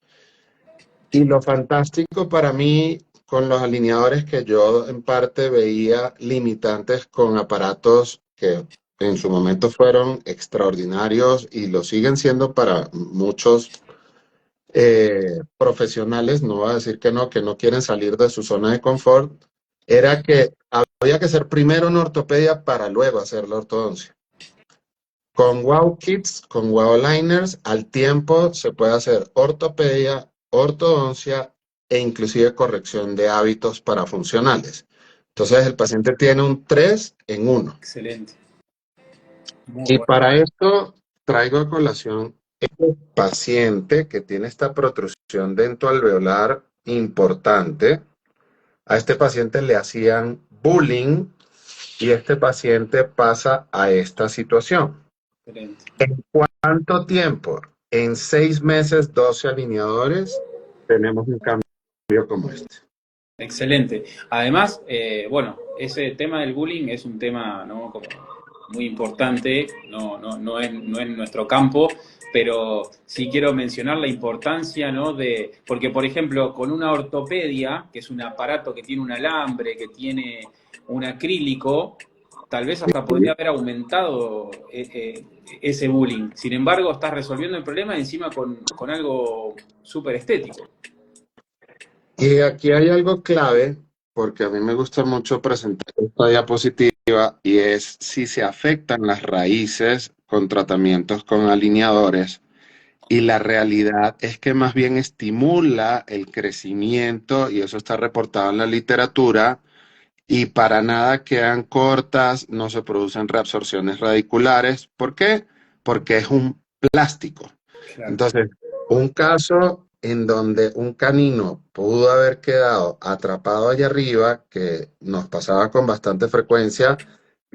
Y lo fantástico para mí con los alineadores que yo en parte veía limitantes con aparatos que en su momento fueron extraordinarios y lo siguen siendo para muchos profesionales, no voy a decir que no quieren salir de su zona de confort, era que había que hacer primero una ortopedia para luego hacer la ortodoncia. Con Wow Kits, con Wow Liners, al tiempo se puede hacer ortopedia, ortodoncia e inclusive corrección de hábitos parafuncionales. Entonces el paciente tiene un 3 en uno. Excelente. Muy Y bueno. para esto traigo a colación el paciente que tiene esta protrusión dentoalveolar importante. A este paciente le hacían bullying y este paciente pasa a esta situación. Excelente. ¿En cuánto tiempo? En 6 meses, 12 alineadores, tenemos un cambio como este. Excelente. Además, bueno, ese tema del bullying es un tema, ¿no? Como muy importante, no es nuestro campo, pero sí quiero mencionar la importancia, ¿no? Porque, por ejemplo, con una ortopedia, que es un aparato que tiene un alambre, que tiene un acrílico, tal vez hasta podría haber aumentado ese bullying. Sin embargo, estás resolviendo el problema encima con algo súper estético. Y aquí hay algo clave, porque a mí me gusta mucho presentar esta diapositiva, y es si se afectan las raíces con tratamientos con alineadores. Y la realidad es que más bien estimula el crecimiento, y eso está reportado en la literatura, y para nada quedan cortas, no se producen reabsorciones radiculares. ¿Por qué? Porque es un plástico. Claro. Entonces, un caso en donde un canino pudo haber quedado atrapado allá arriba, que nos pasaba con bastante frecuencia,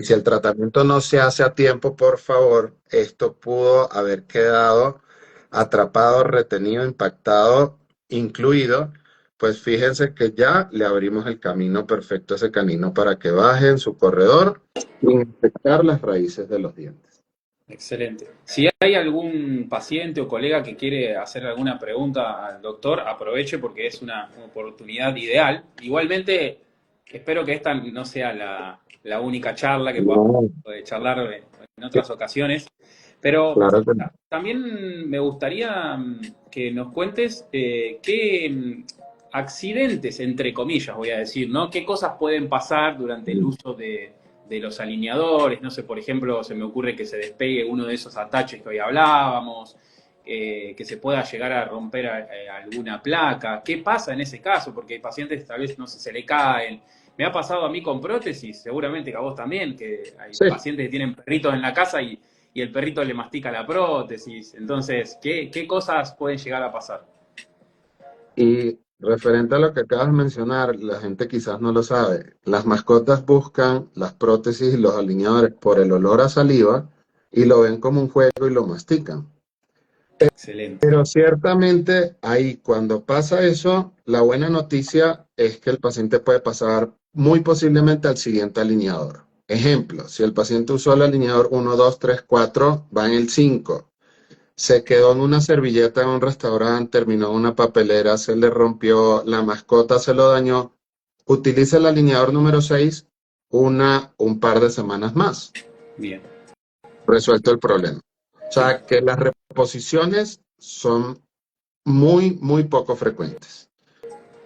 Y si el tratamiento no se hace a tiempo, por favor, esto pudo haber quedado atrapado, retenido, impactado, incluido. Pues fíjense que ya le abrimos el camino perfecto a ese canino para que baje en su corredor sin infectar las raíces de los dientes. Excelente. Si hay algún paciente o colega que quiere hacer alguna pregunta al doctor, aproveche porque es una oportunidad ideal. Igualmente, espero que esta no sea la única charla que podamos No, charlar en otras ocasiones, pero claro que no. también me gustaría que nos cuentes qué accidentes, entre comillas, voy a decir, ¿no? ¿Qué cosas pueden pasar durante el uso de los alineadores? No sé, por ejemplo, se me ocurre que se despegue uno de esos ataches que hoy hablábamos, que se pueda llegar a romper alguna placa. ¿Qué pasa en ese caso? Porque hay pacientes tal vez no sé, se le caen. Me ha pasado a mí con prótesis, seguramente que a vos también, que hay Sí. pacientes que tienen perritos en la casa y el perrito le mastica la prótesis. Entonces, ¿qué cosas pueden llegar a pasar? Y referente a lo que acabas de mencionar, la gente quizás no lo sabe. Las mascotas buscan las prótesis y los alineadores por el olor a saliva y lo ven como un juego y lo mastican. Excelente. Pero ciertamente ahí cuando pasa eso, la buena noticia es que el paciente puede pasar muy posiblemente al siguiente alineador. Ejemplo, si el paciente usó el alineador 1, 2, 3, 4, va en el 5. Se quedó en una servilleta en un restaurante, terminó en una papelera, se le rompió, la mascota se lo dañó. Utiliza el alineador número 6 un par de semanas más. Bien. Resuelto el problema. O Sí. sea que las reposiciones son muy, muy poco frecuentes.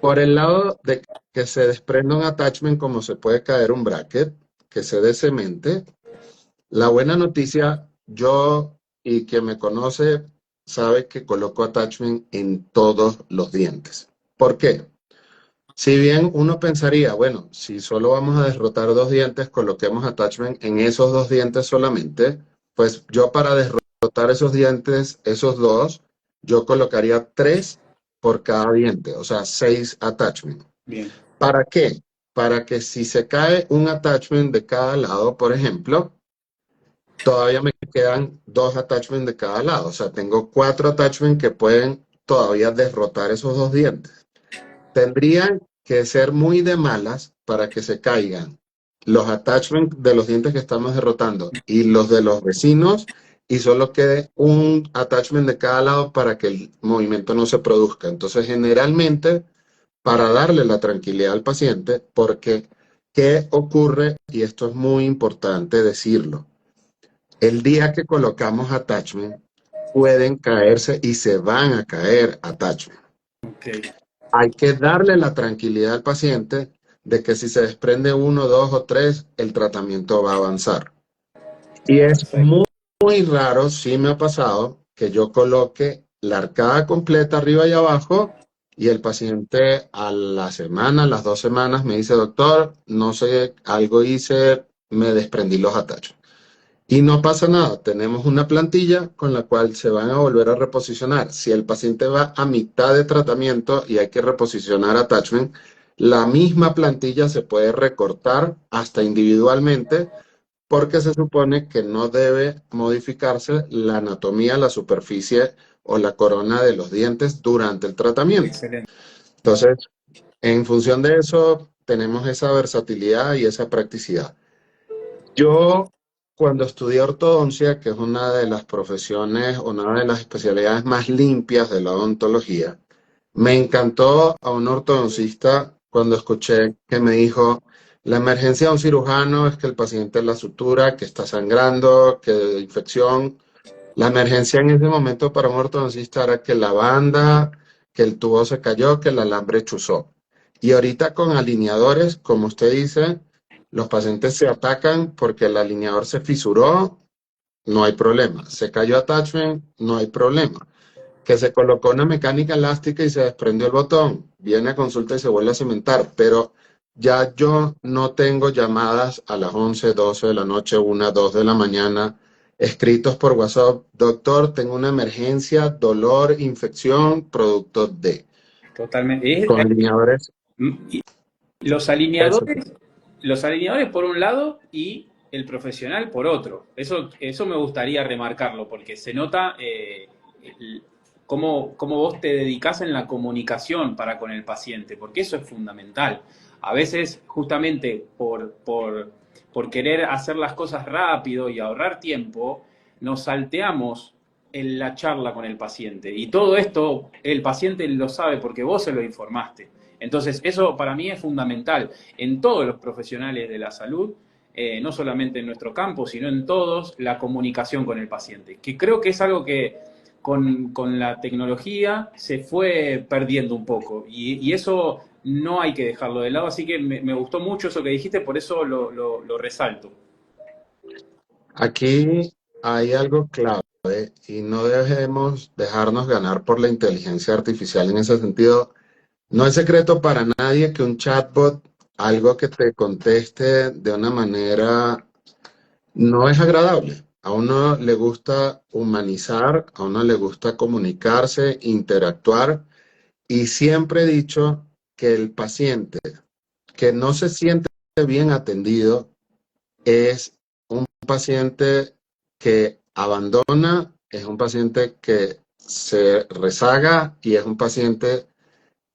Por el lado de que se desprenda un attachment como se puede caer un bracket, que se descemente, la buena noticia, yo y quien me conoce sabe que coloco attachment en todos los dientes. ¿Por qué? Si bien uno pensaría, bueno, si solo vamos a derrotar dos dientes, coloquemos attachment en esos dos dientes solamente, pues yo para derrotar esos dientes, esos dos, yo colocaría tres por cada diente, o sea, seis attachment. Bien. ¿Para qué? Para que si se cae un attachment de cada lado, por ejemplo, todavía me quedan dos attachments de cada lado. O sea, tengo cuatro attachments que pueden todavía derrotar esos dos dientes. Tendrían que ser muy de malas para que se caigan los attachments de los dientes que estamos derrotando y los de los vecinos y solo quede un attachment de cada lado para que el movimiento no se produzca. Entonces, generalmente, para darle la tranquilidad al paciente, porque ¿qué ocurre? Y esto es muy importante decirlo. El día que colocamos attachment, pueden caerse y se van a caer attachment. Ok. Hay que darle la tranquilidad al paciente de que si se desprende uno, dos o tres, el tratamiento va a avanzar. Y es Perfecto. muy raro, sí me ha pasado, que yo coloque la arcada completa arriba y abajo y el paciente a la semana, a las 2 semanas me dice, doctor, no sé, algo hice, me desprendí los attachments. Y no pasa nada, tenemos una plantilla con la cual se van a volver a reposicionar. Si el paciente va a mitad de tratamiento y hay que reposicionar attachment, la misma plantilla se puede recortar hasta individualmente porque se supone que no debe modificarse la anatomía, la superficie o la corona de los dientes durante el tratamiento. Excelente. Entonces, en función de eso, tenemos esa versatilidad y esa practicidad. Yo, cuando estudié ortodoncia, que es una de las profesiones o una de las especialidades más limpias de la odontología, me encantó a un ortodoncista cuando escuché que me dijo, la emergencia de un cirujano es que el paciente la sutura, que está sangrando, que infección. La emergencia en ese momento para un ortodoncista era que la banda, que el tubo se cayó, que el alambre chuzó. Y ahorita con alineadores, como usted dice, los pacientes se atacan porque el alineador se fisuró, no hay problema. Se cayó attachment, no hay problema. Que se colocó una mecánica elástica y se desprendió el botón, viene a consulta y se vuelve a cimentar, pero ya yo no tengo llamadas a las 11, 12 de la noche, 1, 2 de la mañana, escritos por WhatsApp, doctor, tengo una emergencia, dolor, infección, producto de, Totalmente. con alineadores. Y los Eso. alineadores, los alineadores por un lado y el profesional por otro. Eso me gustaría remarcarlo, porque se nota cómo vos te dedicás en la comunicación para con el paciente, porque eso es fundamental. A veces, justamente por querer hacer las cosas rápido y ahorrar tiempo, nos salteamos en la charla con el paciente. Y todo esto el paciente lo sabe porque vos se lo informaste. Entonces, eso para mí es fundamental en todos los profesionales de la salud, no solamente en nuestro campo, sino en todos, la comunicación con el paciente, que creo que es algo que con la tecnología se fue perdiendo un poco y eso no hay que dejarlo de lado, así que me gustó mucho eso que dijiste, por eso lo resalto. Aquí hay algo clave y no debemos dejarnos ganar por la inteligencia artificial en ese sentido. No es secreto para nadie que un chatbot, algo que te conteste de una manera, no es agradable. A uno le gusta humanizar, a uno le gusta comunicarse, interactuar, y siempre he dicho que el paciente que no se siente bien atendido es un paciente que abandona, es un paciente que se rezaga y es un paciente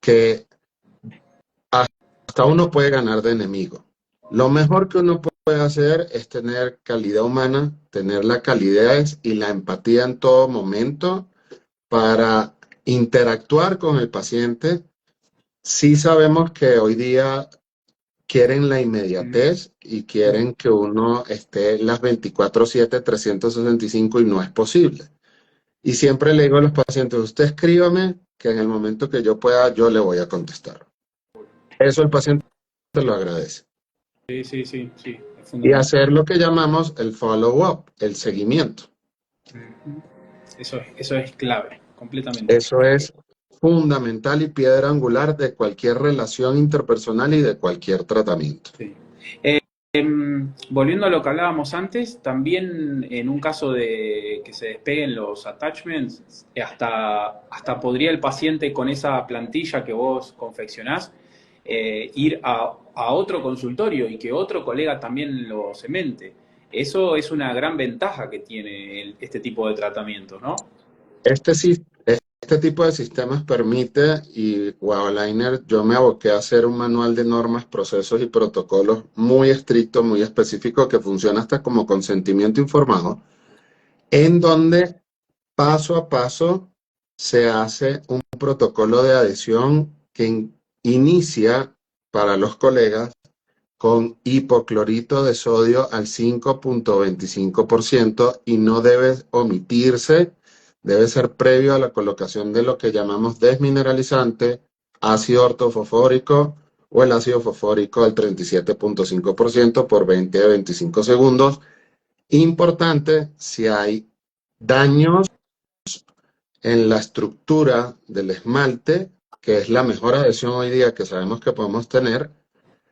que hasta uno puede ganar de enemigo. Lo mejor que uno puede hacer es tener calidad humana, tener la calidez y la empatía en todo momento para interactuar con el paciente. Sí sabemos que hoy día quieren la inmediatez y quieren que uno esté las 24/7, 365 y no es posible. Y siempre le digo a los pacientes, usted escríbame que en el momento que yo pueda, yo le voy a contestar. Eso el paciente lo agradece. Sí, sí, sí, sí, es Y fundamental. hacer lo que llamamos el follow-up, el seguimiento. Eso es clave, completamente. Eso es fundamental y piedra angular de cualquier relación interpersonal y de cualquier tratamiento. Sí. Volviendo a lo que hablábamos antes, también en un caso de que se despeguen los attachments, hasta podría el paciente con esa plantilla que vos confeccionás ir a otro consultorio y que otro colega también lo cemente. Eso es una gran ventaja que tiene este tipo de tratamiento, ¿no? Este tipo de sistemas permite, y Wavliner, yo me aboqué a hacer un manual de normas, procesos y protocolos muy estricto, muy específico, que funciona hasta como consentimiento informado, en donde paso a paso se hace un protocolo de adhesión que inicia para los colegas con hipoclorito de sodio al 5,25% y no debe omitirse, debe ser previo a la colocación de lo que llamamos desmineralizante, ácido ortofosfórico o el ácido fosfórico al 37,5% por 20 a 25 segundos. Importante, si hay daños en la estructura del esmalte, que es la mejor adhesión hoy día que sabemos que podemos tener,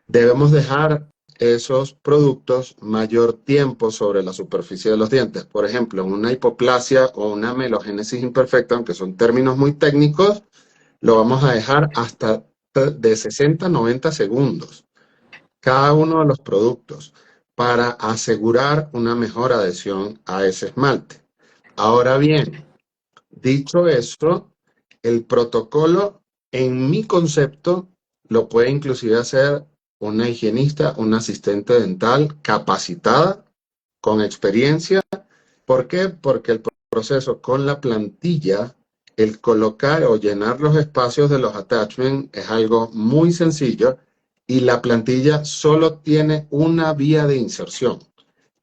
debemos dejar esos productos mayor tiempo sobre la superficie de los dientes. Por ejemplo, en una hipoplasia o una melogénesis imperfecta, aunque son términos muy técnicos, lo vamos a dejar hasta de 60 a 90 segundos cada uno de los productos para asegurar una mejor adhesión a ese esmalte. Ahora bien, dicho eso, el protocolo, en mi concepto, lo puede inclusive hacer una higienista, una asistente dental capacitada, con experiencia. ¿Por qué? Porque el proceso con la plantilla, el colocar o llenar los espacios de los attachments es algo muy sencillo y la plantilla solo tiene una vía de inserción.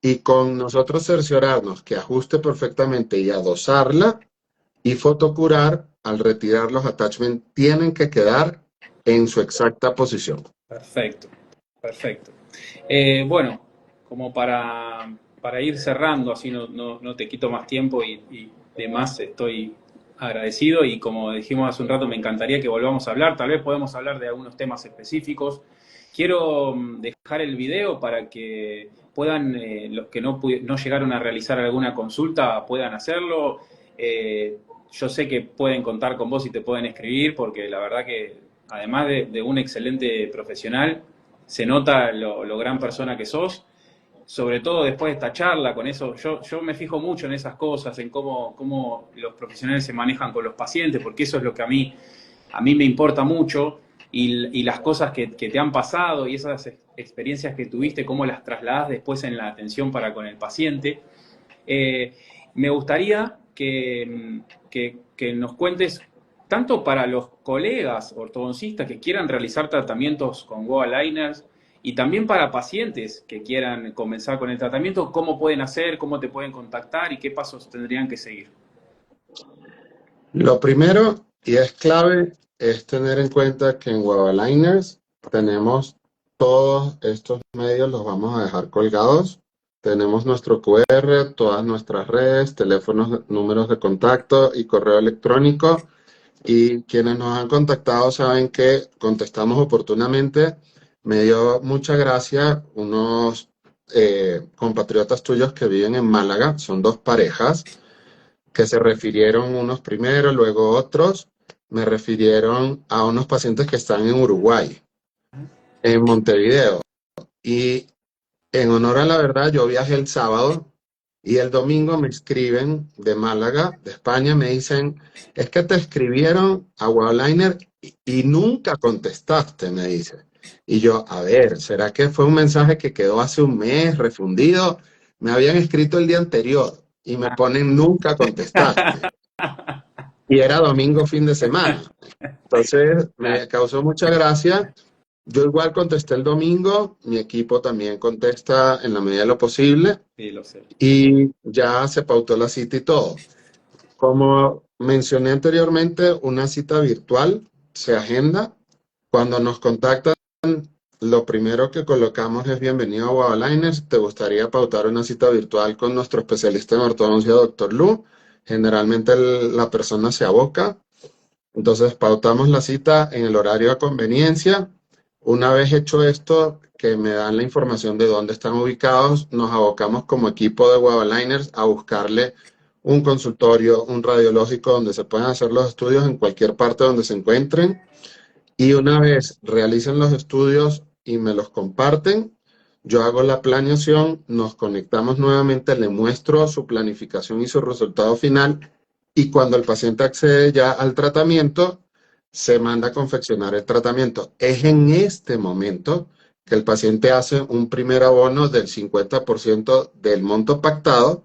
Y con nosotros cerciorarnos que ajuste perfectamente y adosarla, y fotocurar, al retirar los attachments, tienen que quedar en su exacta posición. Perfecto, perfecto. Bueno, como para ir cerrando, así no te quito más tiempo y demás, estoy agradecido y como dijimos hace un rato, me encantaría que volvamos a hablar, tal vez podemos hablar de algunos temas específicos. Quiero dejar el video para que puedan, los que no llegaron a realizar alguna consulta, puedan hacerlo. Yo sé que pueden contar con vos y te pueden escribir, porque la verdad que además de un excelente profesional, se nota lo gran persona que sos sobre todo después de esta charla, con eso, yo me fijo mucho en esas cosas, en cómo los profesionales se manejan con los pacientes, porque eso es lo que a mí me importa mucho, y las cosas que te han pasado y esas experiencias que tuviste, cómo las trasladas después en la atención para con el paciente. Eh, Me gustaría que nos cuentes, tanto para los colegas ortodoncistas que quieran realizar tratamientos con Go Aligners, y también para pacientes que quieran comenzar con el tratamiento, cómo pueden hacer, cómo te pueden contactar y qué pasos tendrían que seguir. Lo primero, y es clave, es tener en cuenta que en Webaligners tenemos todos estos medios, los vamos a dejar colgados. Tenemos nuestro QR, todas nuestras redes, teléfonos, números de contacto y correo electrónico. Y quienes nos han contactado saben que contestamos oportunamente. Me dio mucha gracia unos compatriotas tuyos que viven en Málaga, son dos parejas que se refirieron unos primero, luego otros, me refirieron a unos pacientes que están en Uruguay, en Montevideo. Y en honor a la verdad, yo viajé el sábado y el domingo me escriben de Málaga, de España, me dicen, es que te escribieron a Wowliner y nunca contestaste, me dice. Y yo, a ver, ¿será que fue un mensaje que quedó hace un mes refundido? Me habían escrito el día anterior y me ponen nunca contestaste. Y era domingo, fin de semana. Entonces me causó mucha gracia. Yo igual contesté el domingo, mi equipo también contesta en la medida de lo posible Sí, lo sé. y ya se pautó la cita y todo. Como mencioné anteriormente, una cita virtual se agenda. Cuando nos contactan, lo primero que colocamos es bienvenido a Wowliners. ¿Te gustaría pautar una cita virtual con nuestro especialista en ortodoncia, doctor Lu? Generalmente la persona se aboca. Entonces pautamos la cita en el horario a conveniencia. Una vez hecho esto, que me dan la información de dónde están ubicados, nos abocamos como equipo de Webaligners a buscarle un consultorio, un radiológico donde se puedan hacer los estudios en cualquier parte donde se encuentren. Y una vez realicen los estudios y me los comparten, yo hago la planeación, nos conectamos nuevamente, le muestro su planificación y su resultado final y cuando el paciente accede ya al tratamiento, se manda a confeccionar el tratamiento. Es en este momento que el paciente hace un primer abono del 50% del monto pactado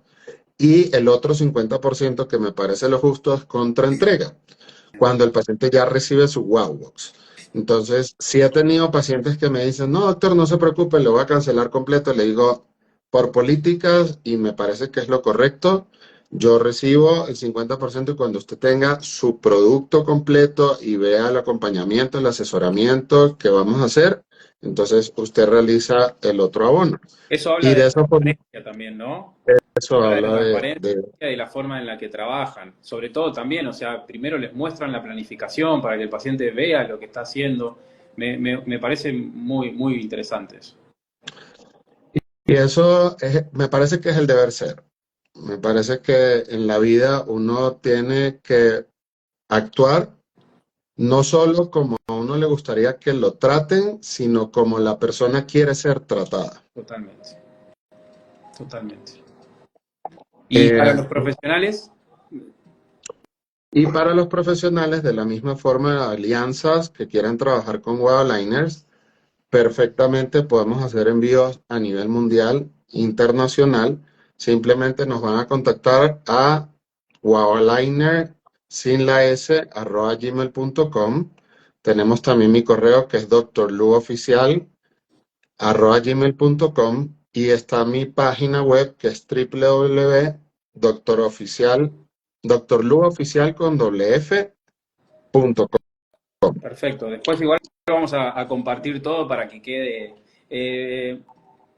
y el otro 50% que me parece lo justo es contraentrega, cuando el paciente ya recibe su Wowbox. Entonces, sí he tenido pacientes que me dicen, no, doctor, no se preocupe, lo voy a cancelar completo. Le digo, por políticas, y me parece que es lo correcto, yo recibo el 50% y cuando usted tenga su producto completo y vea el acompañamiento, el asesoramiento que vamos a hacer, entonces usted realiza el otro abono. Eso habla Y de de la esa forma, transparencia también, ¿no? eso Habla de la habla transparencia y la forma en la que trabajan. Sobre todo también, o sea, primero les muestran la planificación para que el paciente vea lo que está haciendo. Me parece muy interesante eso. y eso me parece que es el deber ser. Me parece que en la vida uno tiene que actuar no solo como a uno le gustaría que lo traten, sino como la persona quiere ser tratada. Totalmente, totalmente. Y para Eh, los profesionales, y para los profesionales, de la misma forma, alianzas que quieran trabajar con Webaligners, perfectamente podemos hacer envíos a nivel mundial, internacional. Simplemente nos van a contactar a wowliner sin la s @gmail.com. Tenemos también mi correo que es drluoficial@gmail.com y está mi página web que es www.doctorluoficial con doble f.com. perfecto. Después igual vamos a compartir todo para que quede.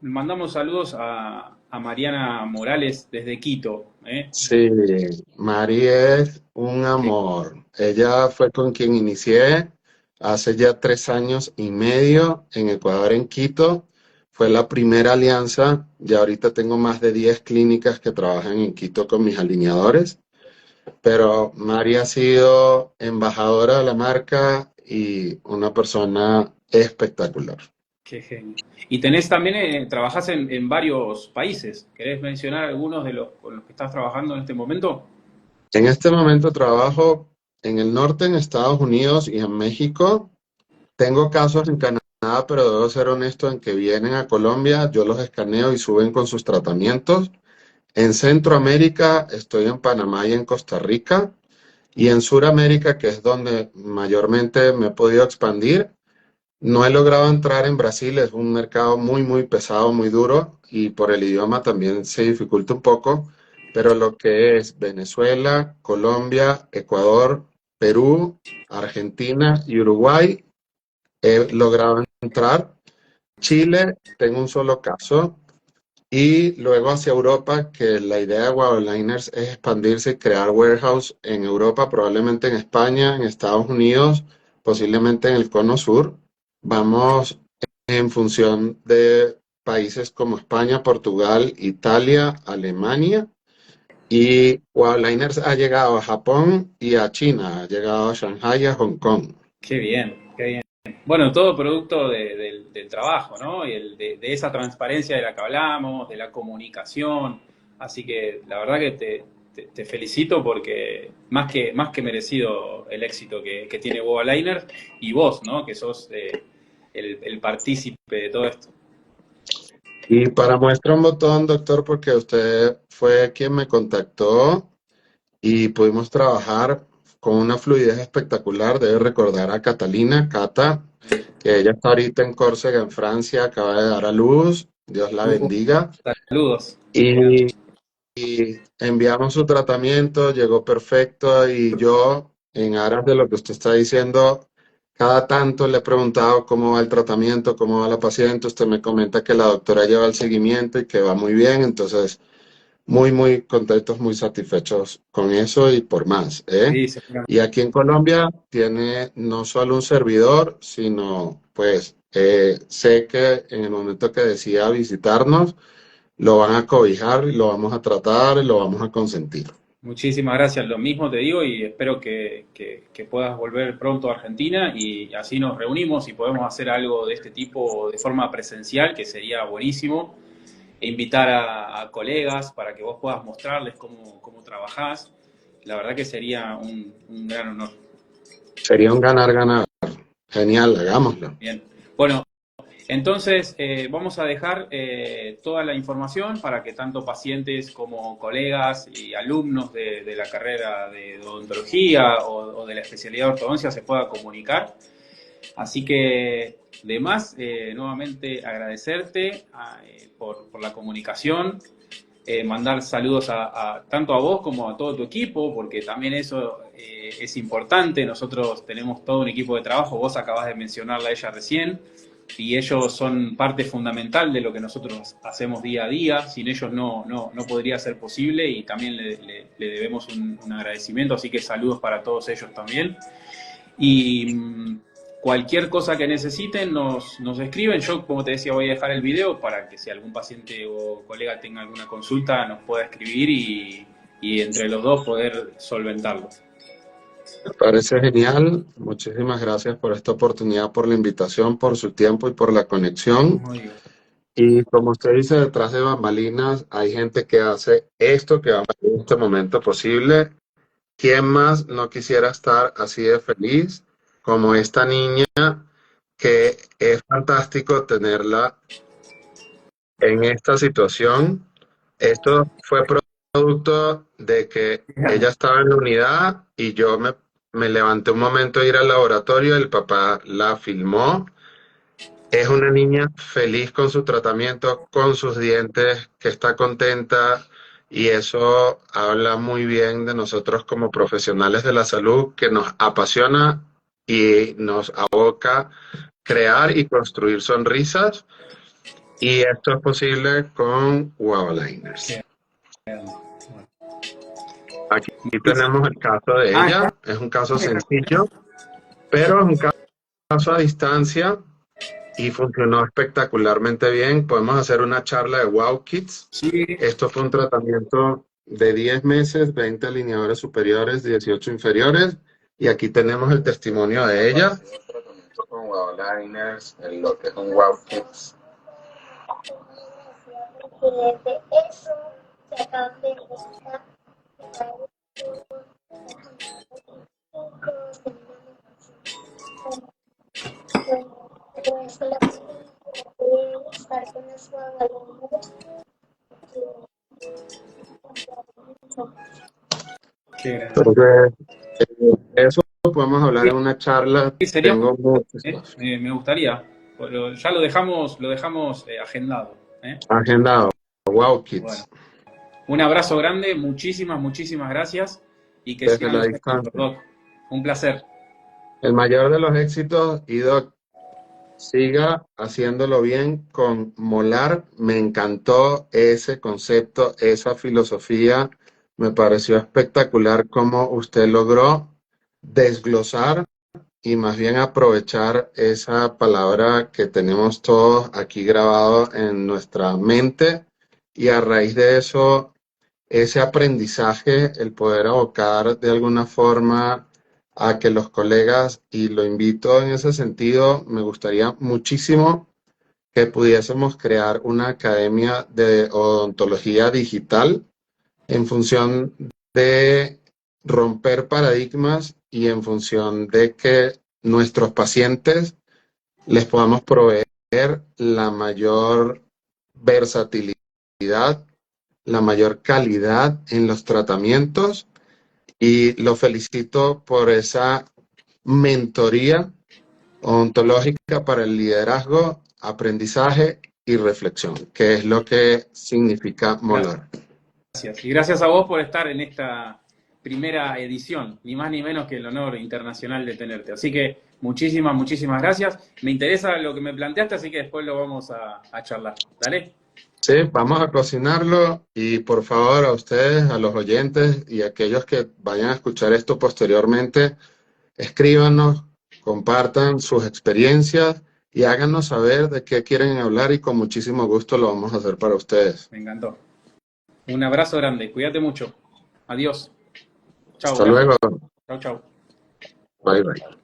Mandamos saludos a Mariana Morales desde Quito. ¿Eh? Sí, Mari es un amor. Ella fue con quien inicié hace ya 3 años y medio en Ecuador, en Quito. Fue la primera alianza. Ya ahorita tengo más de 10 clínicas que trabajan en Quito con mis alineadores. Pero Mari ha sido embajadora de la marca y una persona espectacular. Qué genio. Y tenés también, trabajás en varios países. ¿Querés mencionar algunos de los con los que estás trabajando en este momento? En este momento trabajo en el norte, en Estados Unidos y en México. Tengo casos en Canadá, pero debo ser honesto en que vienen a Colombia, yo los escaneo y suben con sus tratamientos. En Centroamérica estoy en Panamá y en Costa Rica. Y en Sudamérica, que es donde mayormente me he podido expandir, no he logrado entrar en Brasil, es un mercado muy, muy pesado, muy duro, y por el idioma también se dificulta un poco, pero lo que es Venezuela, Colombia, Ecuador, Perú, Argentina y Uruguay, he logrado entrar. Chile, tengo un solo caso. Y luego hacia Europa, que la idea de Wildliners es expandirse y crear warehouse en Europa, probablemente en España, en Estados Unidos, posiblemente en el Cono Sur. Vamos en función de países como España, Portugal, Italia, Alemania. Y Wildliners ha llegado a Japón y a China, ha llegado a Shanghai y a Hong Kong. Qué bien, qué bien. Bueno, todo producto del trabajo, ¿no? Y de esa transparencia de la que hablamos, de la comunicación. Así que la verdad que te felicito porque más que merecido el éxito que tiene Boba Liner y vos, ¿no? Que sos el partícipe de todo esto. Y para muestra un botón, doctor, porque usted fue quien me contactó y pudimos trabajar con una fluidez espectacular. Debe recordar a Catalina, Cata, que ella está ahorita en Córcega, en Francia, acaba de dar a luz. Dios la Uh, bendiga. Saludos. Y, y enviamos su tratamiento, llegó perfecto y yo, en aras de lo que usted está diciendo, cada tanto le he preguntado cómo va el tratamiento, cómo va la paciente. Usted me comenta que la doctora lleva el seguimiento y que va muy bien, entonces muy, muy contentos, muy satisfechos con eso y por más, ¿eh? Sí, seguramente. Y aquí en Colombia tiene no solo un servidor, sino pues sé que en el momento que decida visitarnos, lo van a cobijar, lo vamos a tratar, lo vamos a consentir. Muchísimas gracias, lo mismo te digo y espero que puedas volver pronto a Argentina y así nos reunimos y podemos hacer algo de este tipo de forma presencial, que sería buenísimo, e invitar a colegas para que vos puedas mostrarles cómo trabajás. La verdad que sería un gran honor. Sería un ganar-ganar. Genial, hagámoslo. Bien. Bueno, entonces, vamos a dejar toda la información para que tanto pacientes como colegas y alumnos de la carrera de odontología o de la especialidad de ortodoncia se puedan comunicar. Así que, de más, nuevamente agradecerte por la comunicación, mandar saludos tanto a vos como a todo tu equipo, porque también eso es importante. Nosotros tenemos todo un equipo de trabajo, vos acabás de mencionarla a ella recién, y ellos son parte fundamental de lo que nosotros hacemos día a día. Sin ellos no podría ser posible y también le debemos un agradecimiento, así que saludos para todos ellos también. Y cualquier cosa que necesiten nos escriben. Yo, como te decía, voy a dejar el video para que si algún paciente o colega tenga alguna consulta nos pueda escribir y entre los dos poder solventarlo. Me parece genial. Muchísimas gracias por esta oportunidad, por la invitación, por su tiempo y por la conexión. Muy bien. Y como usted dice, detrás de bambalinas hay gente que hace esto que va a hacer en este momento posible. ¿Quién más no quisiera estar así de feliz como esta niña que es fantástico tenerla en esta situación? Esto fue producto de que ella estaba en la unidad y yo me levanté un momento a ir al laboratorio, el papá la filmó. Es una niña feliz con su tratamiento, con sus dientes, que está contenta y eso habla muy bien de nosotros como profesionales de la salud, que nos apasiona y nos aboca crear y construir sonrisas y esto es posible con Wildliners. Aquí tenemos el caso de ella, es un caso sencillo, pero es un caso a distancia y funcionó espectacularmente bien. Podemos hacer una charla de Wow Kids. Sí, Esto fue un tratamiento de 10 meses, 20 alineadores superiores, 18 inferiores. Y aquí tenemos el testimonio de ella. con Wow Liners, en lo que es un Wow Kids. Porque de eso se acaban de necesitar estar con los guagualinos. Qué grande. Entonces, eso podemos hablar Sí, en una charla. sí, sería Tengo muchas cosas. me gustaría. Pero ya lo dejamos agendado. Agendado. Wow Bueno, Kids. un abrazo grande, muchísimas, muchísimas gracias y que Desde sigan la los éxitos, distancia. Doc. Un placer. El mayor de los éxitos, y Doc, siga haciéndolo bien con Molar. Me encantó ese concepto, esa filosofía. Me pareció espectacular cómo usted logró desglosar y más bien aprovechar esa palabra que tenemos todos aquí grabado en nuestra mente y a raíz de eso, ese aprendizaje, el poder abocar de alguna forma a que los colegas, y lo invito en ese sentido, me gustaría muchísimo que pudiésemos crear una academia de odontología digital en función de romper paradigmas y en función de que nuestros pacientes les podamos proveer la mayor versatilidad, la mayor calidad en los tratamientos y lo felicito por esa mentoría ontológica para el liderazgo, aprendizaje y reflexión, que es lo que significa Molar. Gracias. Y gracias a vos por estar en esta primera edición, ni más ni menos que el honor internacional de tenerte. Así que muchísimas, muchísimas gracias. Me interesa lo que me planteaste, así que después lo vamos a charlar. Dale. Sí, vamos a cocinarlo y por favor a ustedes, a los oyentes y a aquellos que vayan a escuchar esto posteriormente, escríbanos, compartan sus experiencias y háganos saber de qué quieren hablar y con muchísimo gusto lo vamos a hacer para ustedes. Me encantó. Un abrazo grande. Cuídate mucho. Adiós. Chao, Hasta gracias. luego. Chao, chao. Bye bye.